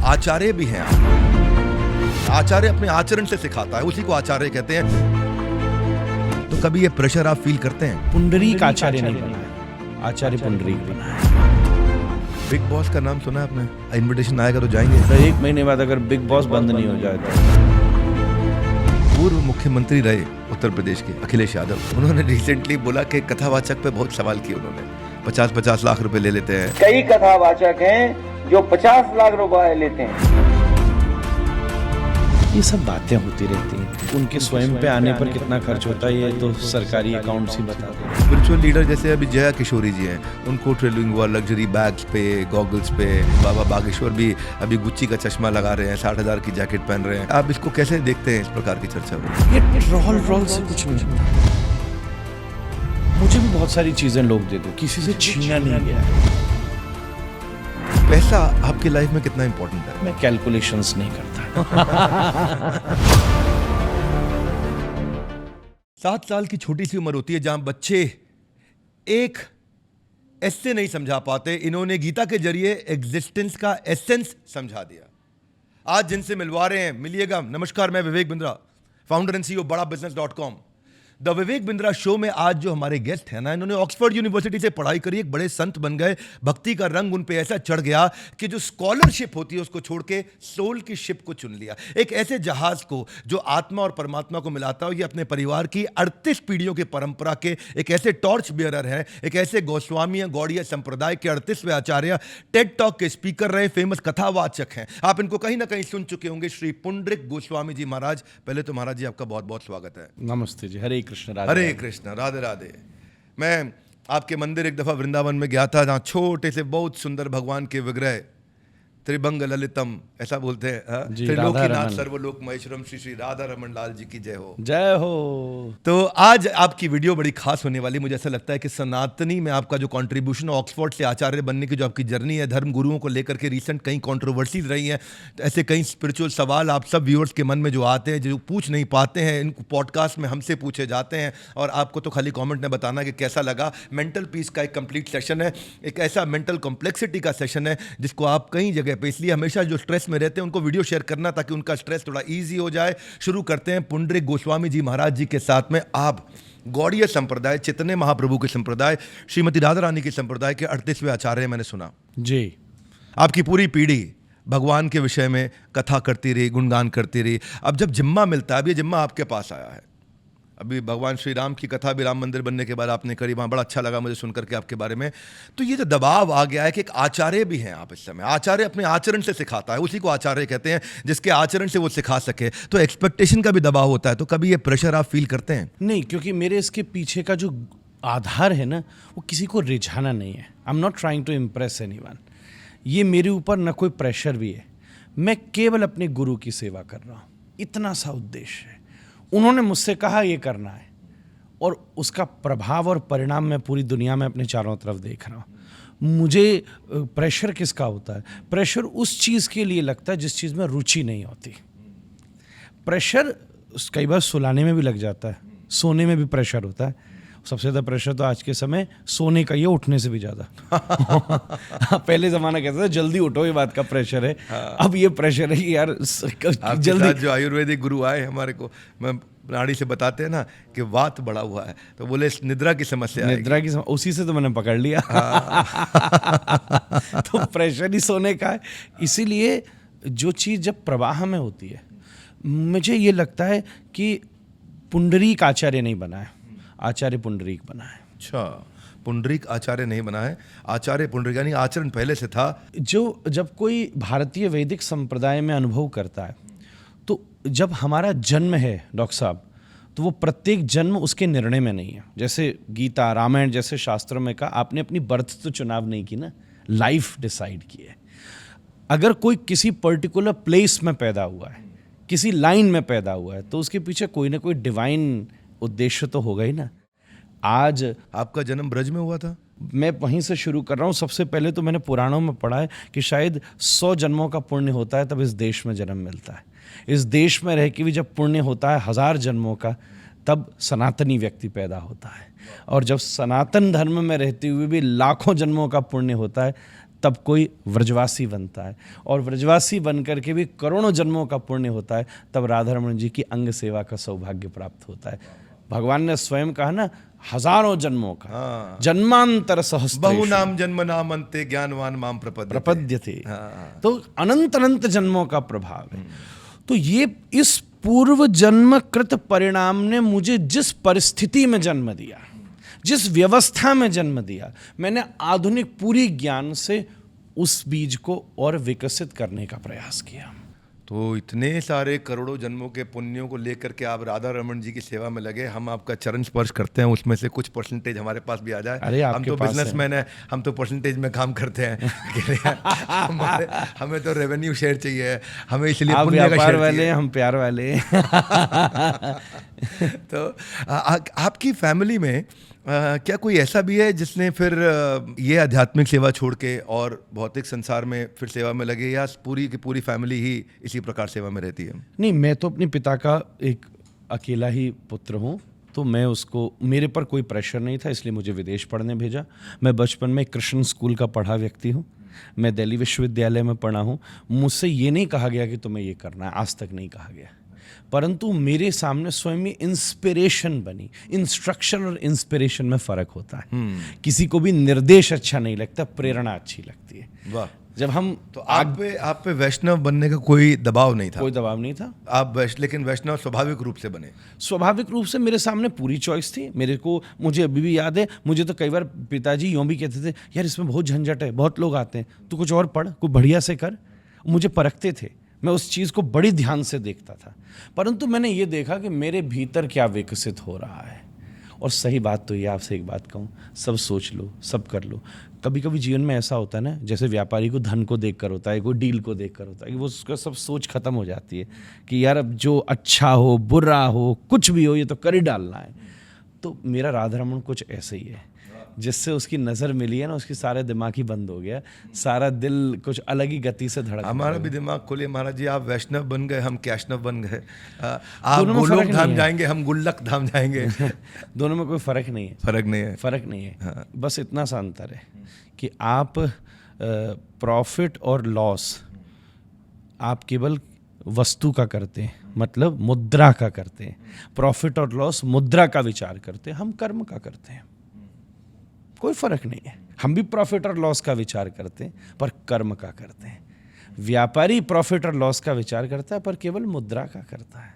आचार्य भी हैं आप। आचार्य अपने आचरण से सिखाता है, उसी को आचार्य कहते हैं। तो कभी ये प्रेशर आप फील करते हैं? पुंडरीक आचार्य नहीं बना है, आचार्य पुंडरीक बना है। बिग बॉस का नाम सुना है आपने? इनविटेशन आएगा तो जाएंगे? तो 1 महीने बाद अगर बिग बॉस बंद नहीं हो जाए तो। पूर्व मुख्यमंत्री रहे उत्तर प्रदेश के अखिलेश यादव, उन्होंने रिसेंटली बोला कि कथावाचक पे बहुत सवाल किए उन्होंने। 50-50 लाख रुपए ले लेते हैं। कई कथावाचक हैं जो 50 लाख रुपए लेते हैं। ये सब बातें होती रहती हैं। उनके स्वयं पे आने पर कितना खर्च होता है ये तो सरकारी अकाउंट से बता दें। स्पिरिचुअल लीडर जैसे अभी जया किशोरी जी हैं, उनको ट्रेलिंग हुआ लग्जरी बैग्स पे, गॉगल्स पे। बाबा बागेश्वर भी अभी गुच्ची का चश्मा लगा रहे हैं, 60,000 की जैकेट पहन रहे हैं। आप इसको कैसे देखते हैं, इस प्रकार की चर्चा में? ये रोल से कुछ नहीं होता। मुझे भी बहुत सारी चीजें लोग देते, किसी से छीना नहीं गया। पैसा आपकी लाइफ में कितना इंपॉर्टेंट है? मैं कैलकुलेशंस नहीं करता। 7 साल की छोटी सी उम्र होती है जहां बच्चे एक एस्से नहीं समझा पाते। इन्होंने गीता के जरिए एग्जिस्टेंस का एसेंस समझा दिया। आज जिनसे मिलवा रहे हैं, मिलिएगा। नमस्कार, मैं Vivek Bindra, founder and CEO badabusiness.com। The Vivek Bindra show में आज जो हमारे गेस्ट हैं ना, इन्होंने ऑक्सफोर्ड यूनिवर्सिटी से पढ़ाई करी, एक बड़े संत बन गए। भक्ति का रंग उन पे ऐसा चढ़ गया कि जो स्कॉलरशिप होती है उसको छोड़ के सोल की शिप को चुन लिया। एक ऐसे जहाज को जो आत्मा और परमात्मा को मिलाता हो। ये अपने परिवार की 38 पीढ़ियों की परंपरा के एक ऐसे टॉर्च बियरर हैं, एक ऐसे गोस्वामी गौड़ीय संप्रदाय के 38वें आचार्य, टेड टॉक के स्पीकर रहे, फेमस कथावाचक हैं। आप इनको कहीं ना कहीं सुन चुके होंगे, श्री पुंडरीक गोस्वामी जी महाराज। पहले तो महाराज जी आपका बहुत बहुत स्वागत है। नमस्ते जी, हरे कृष्ण, राधे हरे कृष्ण, राधे राधे। मैं आपके मंदिर एक दफा वृंदावन में गया था, जहाँ छोटे से बहुत सुंदर भगवान के विग्रह, त्रिभंग ललितम ऐसा बोलते हैं, त्रिलोकीनाथ सर्वलोक महेश्वरम श्री श्री राधा रमन लाल जी की जय हो, जय हो। तो आज आपकी वीडियो बड़ी खास होने वाली। मुझे ऐसा लगता है कि सनातनी में आपका जो कंट्रीब्यूशन, ऑक्सफोर्ड से आचार्य बनने की जो आपकी जर्नी है, धर्म गुरुओं को लेकर के रिसेंट कई कंट्रोवर्सीज रही हैं, तो ऐसे कई स्पिरिचुअल सवाल आप सब व्यूअर्स के मन में जो आते हैं, जो पूछ नहीं पाते हैं, इनको पॉडकास्ट में हमसे पूछे जाते हैं। और आपको तो खाली कॉमेंट में बताना कि कैसा लगा। मेंटल पीस का एक कंप्लीट सेशन है, एक ऐसा मेंटल कॉम्प्लेक्सिटी का सेशन है जिसको आप कई जगह पे, इसलिए हमेशा जो स्ट्रेस में रहते हैं उनको वीडियो शेयर करना ताकि उनका स्ट्रेस थोड़ा इजी हो जाए। शुरू करते हैं पुंडरीक गोस्वामी जी महाराज जी के साथ में। आप गौड़ीय संप्रदाय, चैतन्य महाप्रभु के संप्रदाय, श्रीमती राधा रानी के संप्रदाय के 38वें आचार्य, मैंने सुना जी। आपकी पूरी पीढ़ी भगवान के विषय में कथा करती रही, गुणगान करती रही। अब जब जिम्मा मिलता है, अब ये जिम्मा आपके पास आया है, अभी भगवान श्री राम की कथा भी राम मंदिर बनने के बाद आपने करी, वहाँ बड़ा अच्छा लगा मुझे सुनकर के आपके बारे में। तो ये जो दबाव आ गया है कि एक आचार्य भी हैं आप इस समय, आचार्य अपने आचरण से सिखाता है, उसी को आचार्य कहते हैं, जिसके आचरण से वो सिखा सके। तो एक्सपेक्टेशन का भी दबाव होता है। तो कभी ये प्रेशर आप फील करते हैं? नहीं, क्योंकि मेरे इसके पीछे का जो आधार है ना, वो किसी को रिझाना नहीं है। I am not trying to impress anyone. ये मेरे ऊपर ना कोई प्रेशर भी है, मैं केवल अपने गुरु की सेवा कर रहा हूँ, इतना सा उद्देश्य है। उन्होंने मुझसे कहा ये करना है, और उसका प्रभाव और परिणाम मैं पूरी दुनिया में अपने चारों तरफ देख रहा हूँ। मुझे प्रेशर किसका होता है? प्रेशर उस चीज़ के लिए लगता है जिस चीज़ में रुचि नहीं होती। प्रेशर कई बार सुलाने में भी लग जाता है, सोने में भी प्रेशर होता है। सबसे ज़्यादा प्रेशर तो आज के समय सोने का ही है, उठने से भी ज़्यादा। पहले ज़माना कहता था जल्दी उठो, ये बात का प्रेशर है। अब ये प्रेशर है कि यार जल्दी। जो आयुर्वेदिक गुरु आए हमारे को, मैं नाड़ी से बताते हैं ना कि वात बढ़ा हुआ है, तो बोले निद्रा की समस्या, निद्रा की समस्या, उसी से तो मैंने पकड़ लिया। तो प्रेशर ही सोने का है। इसीलिए जो चीज़ जब प्रवाह में होती है, मुझे ये लगता है कि पुंडरीक आचार्य नहीं बना है, आचार्य पुंडरीक बना है। अच्छा, पुंडरीक आचार्य नहीं बना है, आचार्य पुंडरीक, यानी आचरण पहले से था। जो जब कोई भारतीय वैदिक संप्रदाय में अनुभव करता है, तो जब हमारा जन्म है डॉक्टर साहब, तो वो प्रत्येक जन्म उसके निर्णय में नहीं है। जैसे गीता, रामायण जैसे शास्त्रों में कहा, आपने अपनी बर्थ तो चुनाव नहीं की ना, लाइफ डिसाइड की है। अगर कोई किसी पर्टिकुलर प्लेस में पैदा हुआ है, किसी लाइन में पैदा हुआ है, तो उसके पीछे कोई ना कोई डिवाइन उद्देश्य तो होगा ही ना। आज आपका जन्म ब्रज में हुआ था? मैं वहीं से शुरू कर रहा हूँ। सबसे पहले तो मैंने पुराणों में पढ़ा है कि शायद 100 जन्मों का पुण्य होता है तब इस देश में जन्म मिलता है। इस देश में रह के भी जब पुण्य होता है 1000 जन्मों का, तब सनातनी व्यक्ति पैदा होता है। और जब सनातन धर्म में रहते हुए भी लाखों जन्मों का पुण्य होता है, तब कोई व्रजवासी बनता है, और व्रजवासी बन करके भी करोड़ों जन्मों का पुण्य होता है, तब राधा रमण जी की अंग सेवा का सौभाग्य प्राप्त होता है। भगवान ने स्वयं कहा ना, हजारों जन्मों का, जन्मांतर सहस्त्र बहु नाम जन्म नाम अंते ज्ञानवान माम प्रपद्य थे। तो अनंत अनंत जन्मों का प्रभाव है। तो ये इस पूर्व जन्म कृत परिणाम ने मुझे जिस परिस्थिति में जन्म दिया, जिस व्यवस्था में जन्म दिया, मैंने आधुनिक पूरी ज्ञान से उस बीज को और विकसित करने का प्रयास किया। तो इतने सारे करोड़ों जन्मों के पुण्यों को लेकर के आप राधा रमण जी की सेवा में लगे। हम आपका चरण स्पर्श करते हैं, उसमें से कुछ परसेंटेज हमारे पास भी आ जाए। अरे हम तो बिजनेसमैन हैं, हम तो परसेंटेज में काम करते हैं। हमें तो रेवेन्यू शेयर चाहिए, हमें इसलिए आप पुण्य का व्यापार शेयर वाले, चाहिए। हम प्यार वाले। तो आपकी फैमिली में क्या कोई ऐसा भी है जिसने फिर ये आध्यात्मिक सेवा छोड़ के और भौतिक संसार में फिर सेवा में लगे, या पूरी की पूरी फैमिली ही इसी प्रकार सेवा में रहती है? नहीं, मैं तो अपने पिता का एक अकेला ही पुत्र हूँ, तो मैं उसको, मेरे पर कोई प्रेशर नहीं था, इसलिए मुझे विदेश पढ़ने भेजा। मैं बचपन में कृष्ण स्कूल का पढ़ा व्यक्ति हूँ, मैं दिल्ली विश्वविद्यालय में पढ़ा हूँ। मुझसे ये नहीं कहा गया कि तुम्हें ये करना है, आज तक नहीं कहा गया, परंतु मेरे सामने स्वयं में इंस्पिरेशन बनी। इंस्ट्रक्शन और इंस्पिरेशन में फ़र्क होता है। किसी को भी निर्देश अच्छा नहीं लगता, प्रेरणा अच्छी लगती है। वाह। जब हम तो आप पे वैष्णव बनने का कोई दबाव नहीं था? कोई दबाव नहीं था। आप लेकिन वैष्णव स्वाभाविक रूप से बने? स्वाभाविक रूप से मेरे सामने पूरी चॉइस थी। मुझे अभी भी याद है, मुझे तो कई बार पिताजी यूँ भी कहते थे, यार इसमें बहुत झंझट है, बहुत लोग आते हैं, तू कुछ और पढ़, कुछ बढ़िया से कर। मुझे परखते थे, मैं उस चीज़ को बड़ी ध्यान से देखता था, परंतु मैंने ये देखा कि मेरे भीतर क्या विकसित हो रहा है। और सही बात तो ये, आपसे एक बात कहूँ, सब सोच लो, सब कर लो। कभी कभी जीवन में ऐसा होता है ना, जैसे व्यापारी को धन को देखकर होता है, कोई डील को देखकर होता है, कि वो उसका सब सोच खत्म हो जाती है कि यार अब जो अच्छा हो बुरा हो कुछ भी हो, ये तो कर ही डालना है। तो मेरा राधा रमण कुछ ऐसे ही है, जिससे उसकी नज़र मिली है ना, उसकी सारे दिमाग ही बंद हो गया, सारा दिल कुछ अलग ही गति से धड़क। हमारा भी दिमाग खोलिए महाराज जी। आप वैष्णव बन गए, हम कैष्णव बन गए। आप गोलोक धाम जाएंगे, हम गुल्लक धाम जाएंगे। दोनों में कोई फर्क नहीं है। फर्क नहीं है? फर्क नहीं है। हाँ। बस इतना सा अंतर है कि आप प्रॉफिट और लॉस आप केवल वस्तु का करते हैं, मतलब मुद्रा का करते हैं। प्रॉफिट और लॉस मुद्रा का विचार करते हैं, हम कर्म का करते हैं। कोई फर्क नहीं है। हम भी प्रॉफिट और लॉस का विचार करते हैं, पर कर्म का करते हैं। व्यापारी प्रॉफिट और लॉस का विचार करता है, पर केवल मुद्रा का करता है।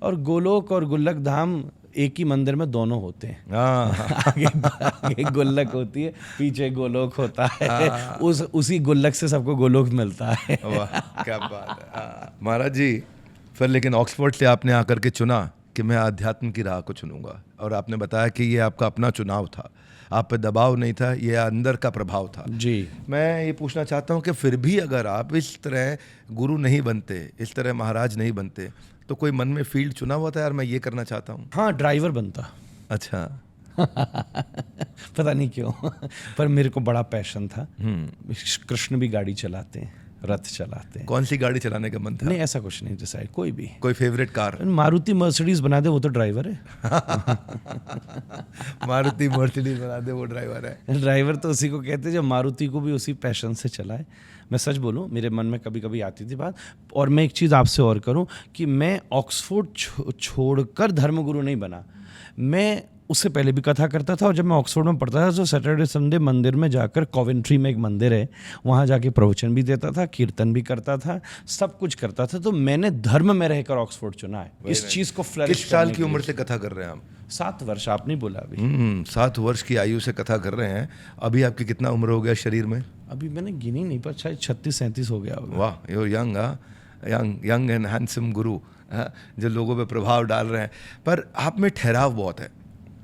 और गोलोक और गुल्लक धाम एक ही मंदिर में दोनों होते हैं। आगे गुल्लक होती है, पीछे गोलोक होता है। उसी गुल्लक से सबको गोलोक मिलता है। वाह, क्या बात है महाराज जी। फिर लेकिन ऑक्सफोर्ड से आपने आकर के चुना कि मैं आध्यात्म की राह को चुनूंगा, और आपने बताया कि ये आपका अपना चुनाव था, आप पे दबाव नहीं था, ये अंदर का प्रभाव था जी। मैं ये पूछना चाहता हूँ कि फिर भी अगर आप इस तरह गुरु नहीं बनते, इस तरह महाराज नहीं बनते, तो कोई मन में फील्ड चुना हुआ था, यार मैं ये करना चाहता हूँ? हाँ, ड्राइवर बनता। अच्छा। पता नहीं क्यों, पर मेरे को बड़ा पैशन था। कृष्ण भी गाड़ी चलाते हैं, रथ चलाते हैं। कौन सी गाड़ी चलाने का मन था? नहीं, ऐसा कुछ नहीं डिसाइड, कोई भी। कोई फेवरेट कार? मारुति मर्सिडीज बना दे, वो तो ड्राइवर है। मारुति मर्सिडीज बना दे, वो ड्राइवर है। ड्राइवर तो उसी को कहते हैं जो मारुति को भी उसी पैशन से चलाए। मैं सच बोलूं, मेरे मन में कभी कभी आती थी बात। और मैं एक चीज़ आपसे और करूं कि मैं ऑक्सफोर्ड छोड़कर धर्मगुरु नहीं बना। मैं उससे पहले भी कथा करता था, और जब मैं ऑक्सफोर्ड में पढ़ता था तो सैटरडे संडे मंदिर में जाकर, कॉवेंट्री में एक मंदिर है, वहाँ जाके प्रवचन भी देता था, कीर्तन भी करता था, सब कुछ करता था। तो मैंने धर्म में रहकर ऑक्सफोर्ड चुना है, इस चीज़ को फ्लरिश। किस साल की उम्र से कथा कर रहे हैं आप? 7 वर्ष। आपने बोला अभी 7 वर्ष की आयु से कथा कर रहे हैं। अभी आपकी कितना उम्र हो गया शरीर में? अभी मैंने गिनी नहीं, पर शायद 36-37 हो गया होगा। वाह, you young, young and handsome गुरु, जो लोगों पे प्रभाव डाल रहे हैं। पर आप में ठहराव बहुत है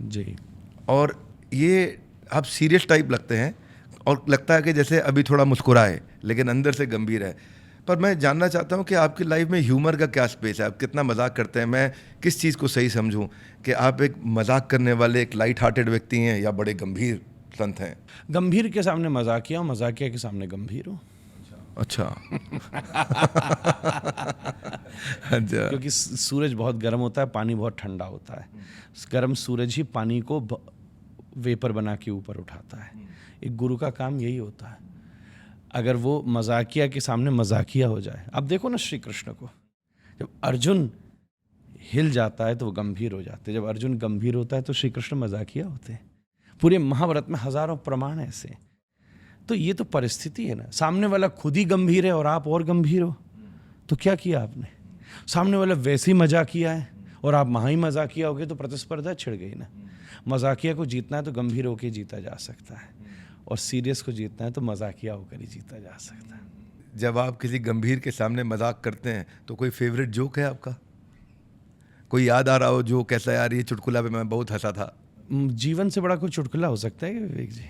जी, और ये आप सीरियस टाइप लगते हैं, और लगता है कि जैसे अभी थोड़ा मुस्कुराए, लेकिन अंदर से गंभीर है। पर मैं जानना चाहता हूँ कि आपकी लाइफ में ह्यूमर का क्या स्पेस है? आप कितना मजाक करते हैं? मैं किस चीज़ को सही समझूं कि आप एक मजाक करने वाले, एक लाइट हार्टेड व्यक्ति हैं, या बड़े गंभीर संत हैं? गंभीर के सामने मजाकिया, मजाकिया के सामने गंभीर हो। अच्छा। अच्छा। क्योंकि सूरज बहुत गर्म होता है, पानी बहुत ठंडा होता है। गर्म सूरज ही पानी को वेपर बना के ऊपर उठाता है। एक गुरु का काम यही होता है। अगर वो मजाकिया के सामने मजाकिया हो जाए। अब देखो ना श्री कृष्ण को, जब अर्जुन हिल जाता है तो वो गंभीर हो जाते हैं, जब अर्जुन गंभीर होता है तो श्री कृष्ण मजाकिया होते हैं। पूरे महाभारत में हजारों प्रमाण ऐसे। तो ये तो परिस्थिति है ना, सामने वाला खुद ही गंभीर है और आप और गंभीर हो, तो क्या किया आपने? सामने वाला वैसे ही मजाकिया है और आप वहाँ ही मजाकिया हो गए, तो प्रतिस्पर्धा छिड़ गई ना। मजाकिया को जीतना है तो गंभीर होकर जीता जा सकता है, और सीरियस को जीतना है तो मजाकिया होकर ही जीता जा सकता है। जब आप किसी गंभीर के सामने मजाक करते हैं तो कोई फेवरेट जोक है आपका? कोई याद आ रहा हो जो कैसा, यार ये चुटकुला पे मैं बहुत हंसा था? जीवन से बड़ा कोई चुटकुला हो सकता है क्या विवेक जी?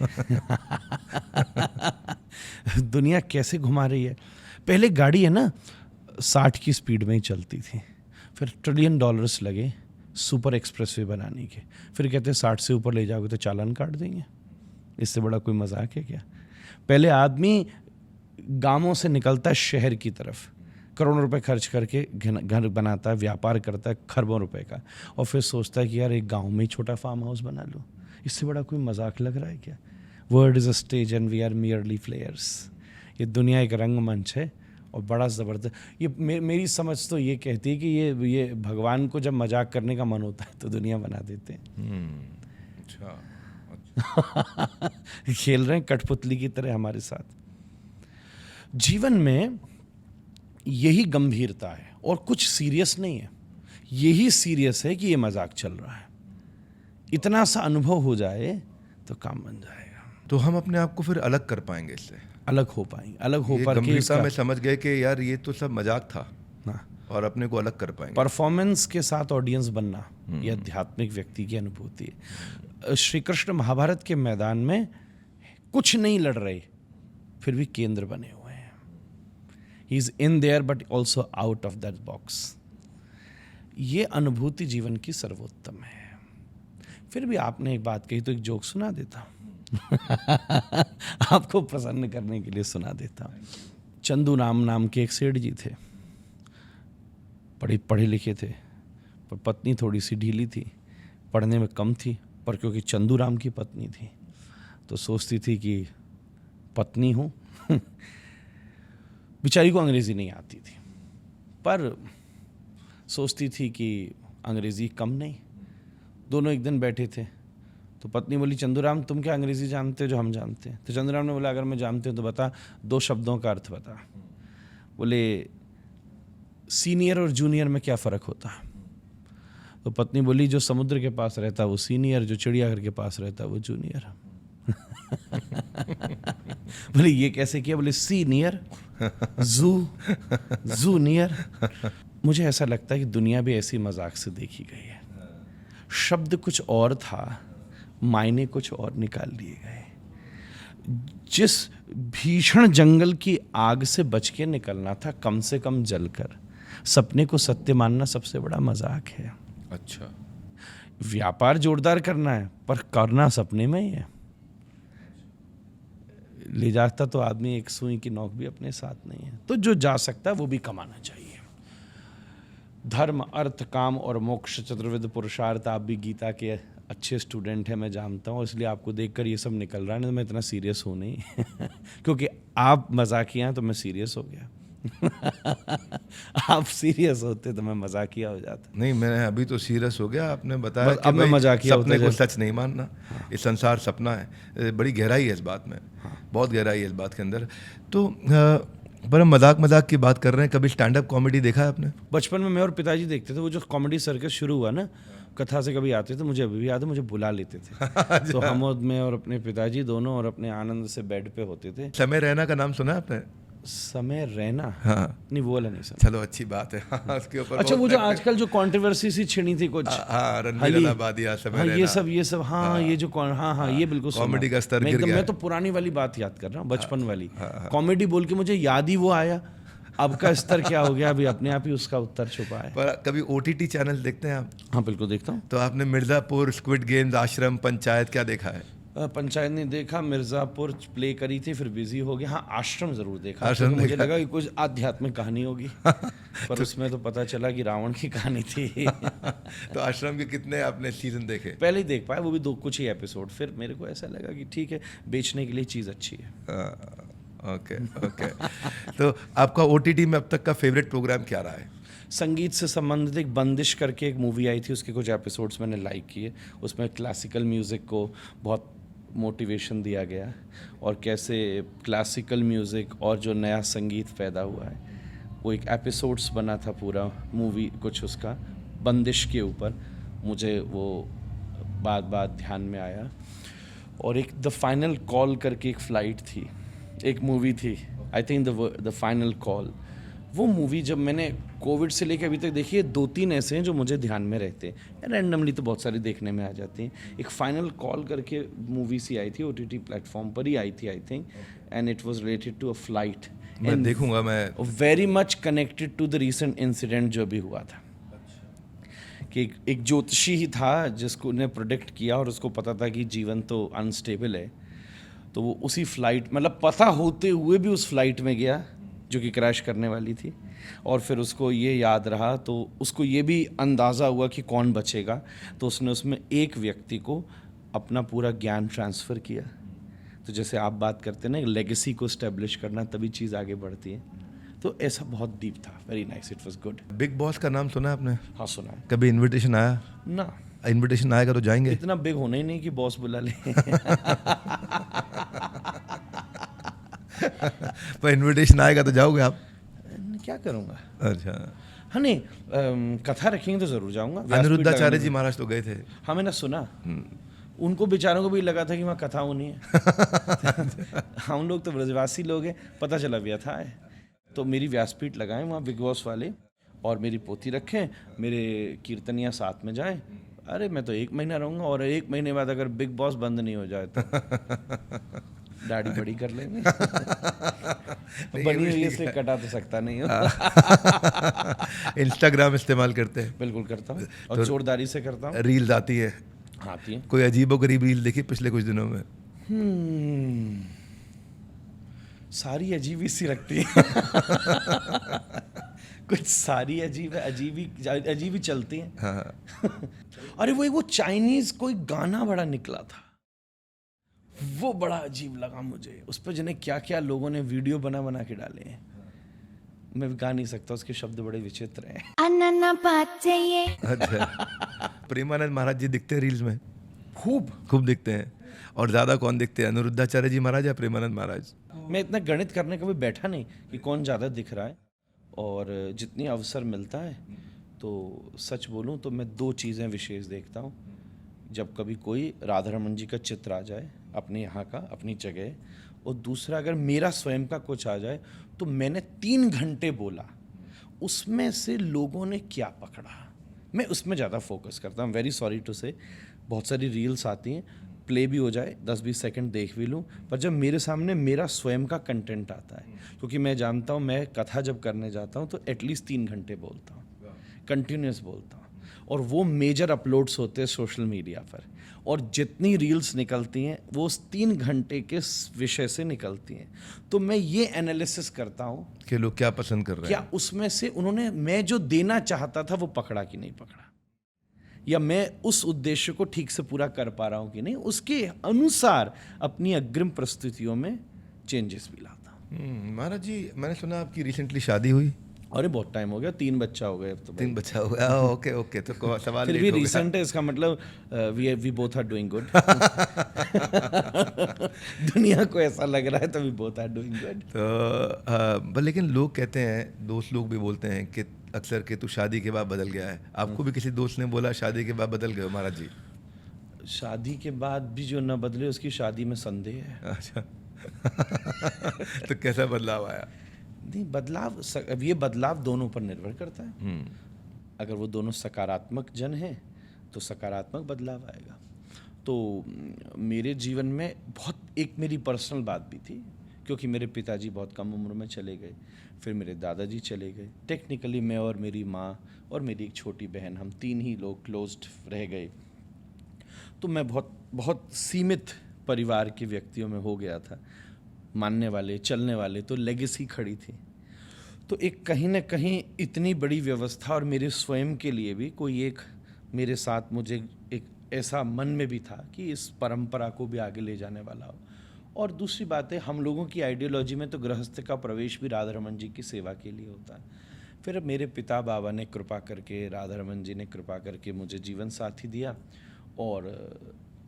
दुनिया कैसे घुमा रही है। पहले गाड़ी है ना 60 की स्पीड में ही चलती थी, फिर $1 ट्रिलियन लगे सुपर एक्सप्रेसवे बनाने के, फिर कहते हैं 60 से ऊपर ले जाओगे तो चालान काट देंगे। इससे बड़ा कोई मजाक है क्या? पहले आदमी गांवों से निकलता है शहर की तरफ, करोड़ों रुपए खर्च करके घर बनाता है, व्यापार करता है खरबों रुपए का, और फिर सोचता है कि यार एक गांव में ही छोटा फार्म हाउस बना लो। इससे बड़ा कोई मजाक लग रहा है क्या? World is a stage and we are merely players. ये दुनिया एक रंगमंच है और बड़ा ज़बरदस्त। ये मेरी समझ तो ये कहती है कि ये भगवान को जब मजाक करने का मन होता है तो दुनिया बना देते हैं। अच्छा। खेल रहे हैं कठपुतली की तरह हमारे साथ। जीवन में यही गंभीरता है और कुछ सीरियस नहीं है। यही सीरियस है कि ये मजाक चल रहा है। इतना सा अनुभव हो जाए तो काम बन जाएगा, तो हम अपने आप को फिर अलग कर पाएंगे, इससे अलग हो पाएंगे, अलग हो ये पाके गंभीरता में समझ गए कि यार ये तो सब मजाक था, हाँ। और अपने को अलग कर पाएंगे। परफॉर्मेंस के साथ ऑडियंस बनना ये आध्यात्मिक व्यक्ति की अनुभूति है। श्री कृष्ण महाभारत के मैदान में कुछ नहीं लड़ रहे, फिर भी केंद्र बने हुए हैं। He is in their but also out of that box. ये अनुभूति जीवन की सर्वोत्तम है। फिर भी आपने एक बात कही तो एक जोक सुना देता हूं। आपको प्रसन्न करने के लिए सुना देता हूं। चंदू नाम के एक सेठ जी थे, बड़े पढ़े लिखे थे, पर पत्नी थोड़ी सी ढीली थी, पढ़ने में कम थी, पर क्योंकि चंदू राम की पत्नी थी तो सोचती थी कि पत्नी हूँ। बेचारी को अंग्रेज़ी नहीं आती थी, पर सोचती थी कि अंग्रेज़ी कम नहीं। दोनों एक दिन बैठे थे तो पत्नी बोली, चंदूराम तुम क्या अंग्रेज़ी जानते हो जो हम जानते हैं? तो चंदूराम ने बोला, अगर मैं जानते हो तो बता, 2 शब्दों का अर्थ बता। बोले, सीनियर और जूनियर में क्या फ़र्क होता है? तो पत्नी बोली, जो समुद्र के पास रहता है वो सीनियर, जो चिड़ियाघर के पास रहता है वो जूनियर। बोले ये कैसे किया? बोले सीनियर जूनियर। मुझे ऐसा लगता है कि दुनिया भी ऐसी मजाक से देखी गई है। शब्द कुछ और था, मायने कुछ और निकाल लिए गए। जिस भीषण जंगल की आग से बच के निकलना था, कम से कम जलकर, सपने को सत्य मानना सबसे बड़ा मजाक है। अच्छा, व्यापार जोरदार करना है पर करना सपने में ही है। ले जाता तो आदमी एक सुई की नोक भी अपने साथ नहीं है। तो जो जा सकता है वो भी कमाना चाहिए। धर्म, अर्थ, काम और मोक्ष, चतुर्विध पुरुषार्थ। आप भी गीता के अच्छे स्टूडेंट हैं, मैं जानता हूँ, इसलिए आपको देखकर ये सब निकल रहा है। नहीं तो मैं इतना सीरियस हूँ नहीं। क्योंकि आप मजाकिया हैं तो मैं सीरियस हो गया। आप सीरियस होते तो मैं मजाकिया हो जाता। नहीं, मैं अभी तो सीरियस हो गया। आपने बताया अब मैं मजाकिया सपने होता को सच नहीं मानना। ये संसार सपना है। बड़ी गहराई है इस बात में, बहुत गहराई है इस बात के अंदर। तो पर हम मजाक की बात कर रहे हैं। कभी स्टैंड अप कॉमेडी देखा है आपने? बचपन में मैं और पिताजी देखते थे। वो जो कॉमेडी सर्कस शुरू हुआ ना, कथा से कभी आते थे, मुझे अभी भी याद है, मुझे बुला लेते थे। तो हम और मैं और अपने पिताजी दोनों और अपने आनंद से बेड पे होते थे। समय रैना का नाम सुना है आपने? समय रैना? हाँ, नहीं वो वाला नहीं सुना। चलो अच्छी बात है। हाँ, उसके ऊपर अच्छा, वो जो आजकल जो कंट्रोवर्सी सी छिड़ी थी कुछ, हाँ, रणवीर इलाहाबादिया, समय हाँ, रैना, ये सब हाँ, ये जो हाँ, ये बिल्कुल सुना। कॉमेडी का स्तर गिर गया। मैं तो पुरानी वाली बात याद कर रहा हूँ, बचपन वाली। कॉमेडी बोल के मुझे याद ही वो आया। अब का स्तर क्या हो गया, अभी अपने आप ही उसका उत्तर छुपा है। पर कभी OTT चैनल देखते हैं आप? हाँ बिल्कुल देखता हूँ। तो आपने मिर्जापुर, स्क्विड गेम्स, आश्रम, पंचायत क्या देखा है? पंचायत नहीं देखा, मिर्जापुर प्ले करी थी, फिर बिजी हो गया। हाँ, आश्रम जरूर देखा। आश्रम तो मुझे लगा कि कुछ आध्यात्मिक कहानी होगी। पर उसमें तो पता चला कि रावण की कहानी थी। तो आश्रम के कितने आपने सीजन देखे? पहले ही देख पाया, वो भी कुछ ही एपिसोड। फिर मेरे को ऐसा लगा कि ठीक है, बेचने के लिए चीज़ अच्छी है। Okay okay. तो आपका ओटीटी में अब तक का फेवरेट प्रोग्राम क्या रहा है? संगीत से संबंधित एक बंदिश करके एक मूवी आई थी, उसके कुछ एपिसोड्स मैंने लाइक किए। उसमें क्लासिकल म्यूज़िक को बहुत मोटिवेशन दिया गया और कैसे क्लासिकल म्यूज़िक और जो नया संगीत पैदा हुआ है, वो एक एपिसोड्स बना था पूरा मूवी कुछ उसका बंदिश के ऊपर। मुझे वो बात ध्यान में आया। और एक द फाइनल कॉल करके एक फ़्लाइट थी, एक मूवी थी, I think the final call. वो मूवी जब मैंने कोविड से लेकर अभी तक देखी है, 2-3 ऐसे हैं जो मुझे ध्यान में रहते हैं। रैंडमली तो बहुत सारी देखने में आ जाती हैं। एक फाइनल कॉल करके मूवी सी आई थी, ओटीटी प्लेटफॉर्म पर ही आई थी I think, and it was related to a flight. मैं देखूंगा। मैं very much connected to the recent incident जो भी हुआ था, कि एक ज्योतिषी ही था जिसको ने प्रोडिक्ट किया और उसको पता था कि जीवन तो अनस्टेबल है, तो वो उसी फ्लाइट, मतलब पता होते हुए भी उस फ्लाइट में गया जो कि क्रैश करने वाली थी। और फिर उसको ये याद रहा, तो उसको ये भी अंदाज़ा हुआ कि कौन बचेगा, तो उसने उसमें एक व्यक्ति को अपना पूरा ज्ञान ट्रांसफ़र किया। तो जैसे आप बात करते हैं ना, लेगेसी को इस्टेब्लिश करना, तभी चीज़ आगे बढ़ती है। तो ऐसा बहुत डीप था, very nice, it was good. Big boss का नाम सुना आपने? हाँ सुना है कभी इनविटेशन आया? ना, इनविटेशन आएगा तो जाएंगे? इतना बिग होना ही नहीं कि बॉस बुला ले। पर इनविटेशन आएगा तो जाओगे आप? क्या करूँगा? अच्छा। हाँ नहीं, कथा रखेंगे तो ज़रूर जाऊँगा। अनिरुद्धाचार्य जी महाराज तो गए थे। हाँ मैंने सुना, उनको बेचारों को भी लगा था कि वहाँ कथा होनी है। हम लोग तो ब्रजवासी लोग हैं, पता चला व्यथा है। तो मेरी व्यासपीठ लगाएं वहाँ बिग बॉस वाले, और मेरी पोथी रखें, मेरे कीर्तनिया साथ में जाएं। अरे मैं तो 1 महीना रहूँगा, और 1 महीने बाद अगर बिग बॉस बंद नहीं हो जाए तो दाढ़ी बड़ी कर लेंगे। बनी हुई इसलिए कटा तो सकता नहीं हो। इंस्टाग्राम इस्तेमाल करते हैं? बिल्कुल करता हूँ, और जोरदारी से करता हूँ। रील्स आती है? आती है। कोई अजीबोगरीब रील देखी पिछले कुछ दिनों में? सारी अजीब सी लगती है। कुछ सारी अजीब ही चलती हैं। हाँ। अरे वो चाइनीज कोई गाना बड़ा निकला था, वो बड़ा अजीब लगा मुझे। उस पर जिन्हें क्या क्या लोगों ने वीडियो बना के डाले हैं, मैं गा नहीं सकता, उसके शब्द बड़े विचित्र हैं। अन्ना बात चाहिए। अच्छा। प्रेमानंद महाराज जी दिखते हैं रील्स में? खूब दिखते हैं। और ज़्यादा कौन दिखते हैं, अनिरुद्धाचार्य जी महाराज या प्रेमानंद महाराज? मैं इतना गणित करने कभी बैठा नहीं कि कौन ज़्यादा दिख रहा है, और जितनी अवसर मिलता है तो सच बोलूं तो मैं 2 चीज़ें विशेष देखता हूं। जब कभी कोई राधा रमन जी का चित्र आ जाए अपने यहाँ का, अपनी जगह, और दूसरा अगर मेरा स्वयं का कुछ आ जाए, तो मैंने 3 घंटे बोला, उसमें से लोगों ने क्या पकड़ा, मैं उसमें ज़्यादा फोकस करता हूँ। वेरी सॉरी टू से, बहुत सारी रील्स आती हैं, प्ले भी हो जाए, 10-20 सेकंड देख भी लूँ, पर जब मेरे सामने मेरा स्वयं का कंटेंट आता है, क्योंकि मैं जानता हूँ मैं कथा जब करने जाता हूँ तो एटलीस्ट 3 घंटे बोलता हूँ, कंटिन्यूस बोलता हूँ, और वो मेजर अपलोड्स होते हैं सोशल मीडिया पर, और जितनी रील्स निकलती हैं वो उस 3 घंटे के विषय से निकलती हैं। तो मैं ये एनालिसिस करता हूँ कि लोग क्या पसंद कर रहे हैं, क्या उसमें से उन्होंने मैं जो देना चाहता था वो पकड़ा कि नहीं पकड़ा, या मैं उस उद्देश्य को ठीक से पूरा कर पा रहा हूँ कि नहीं, उसके अनुसार अपनी अग्रिम प्रस्तुतियों में चेंजेस भी लाता हूँ। महाराज जी, मैंने सुना आपकी रिसेंटली शादी हुई? अरे बहुत टाइम हो गया, 3 बच्चा हो गए अब तो। 3 बच्चा हो गया? ओके। तो सवाल फिर लेट भी हो गया। रिसेंट है, इसका मतलब we both are doing good. दुनिया को ऐसा लग रहा है तो we both are doing good. तो लेकिन लोग कहते हैं, दोस्त लोग भी बोलते हैं कि अक्सर कि तू शादी के बाद बदल गया है। आपको भी किसी दोस्त ने बोला शादी के बाद बदल गए हो महाराज जी? शादी के बाद भी जो न बदले उसकी शादी में संदेह है। अच्छा। तो कैसा बदलाव आया? नहीं, अब ये बदलाव दोनों पर निर्भर करता है। अगर वो दोनों सकारात्मक जन हैं तो सकारात्मक बदलाव आएगा। तो मेरे जीवन में एक मेरी पर्सनल बात भी थी, क्योंकि मेरे पिताजी बहुत कम उम्र में चले गए, फिर मेरे दादाजी चले गए। टेक्निकली मैं और मेरी माँ और मेरी एक छोटी बहन, हम 3 ही लोग क्लोज्ड रह गए। तो मैं बहुत सीमित परिवार के व्यक्तियों में हो गया था, मानने वाले, चलने वाले, तो लेगेसी खड़ी थी। तो एक कहीं ना कहीं इतनी बड़ी व्यवस्था, और मेरे स्वयं के लिए भी कोई एक मेरे साथ, मुझे एक ऐसा मन में भी था कि इस परंपरा को भी आगे ले जाने वाला हो। और दूसरी बात है, हम लोगों की आइडियोलॉजी में तो गृहस्थ का प्रवेश भी राधा रमन जी की सेवा के लिए होता है। फिर मेरे पिता बाबा ने कृपा करके, राधा रमन जी ने कृपा करके मुझे जीवन साथी दिया, और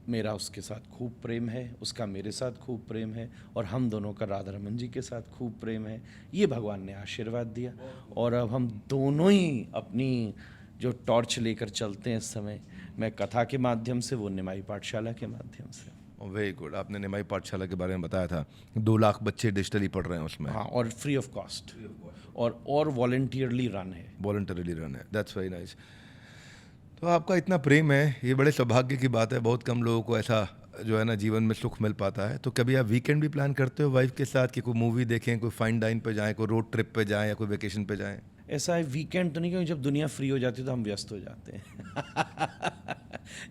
मेरा उसके साथ खूब प्रेम है, उसका मेरे साथ खूब प्रेम है, और हम दोनों का राधा रमन जी के साथ खूब प्रेम है। ये भगवान ने आशीर्वाद दिया, और अब हम दोनों ही अपनी जो टॉर्च लेकर चलते हैं इस समय, मैं कथा के माध्यम से, वो निमाई पाठशाला के माध्यम से। Very good. आपने निमाई पाठशाला के बारे में बताया था, 2 लाख बच्चे डिजिटली पढ़ रहे हैं उसमें। हाँ, और फ्री ऑफ कॉस्ट, और वॉलंटियरली रन है। वॉलंटरीली रन है। That's very nice. तो आपका इतना प्रेम है, ये बड़े सौभाग्य की बात है। बहुत कम लोगों को ऐसा जो है ना जीवन में सुख मिल पाता है। तो कभी आप वीकेंड भी प्लान करते हो वाइफ के साथ कि कोई मूवी देखें, कोई फाइन डाइन पे जाएं, कोई रोड ट्रिप पे जाएं, या कोई वेकेशन पे जाएं? ऐसा है, वीकेंड तो नहीं, क्योंकि जब दुनिया फ्री हो जाती है तो हम व्यस्त हो जाते हैं।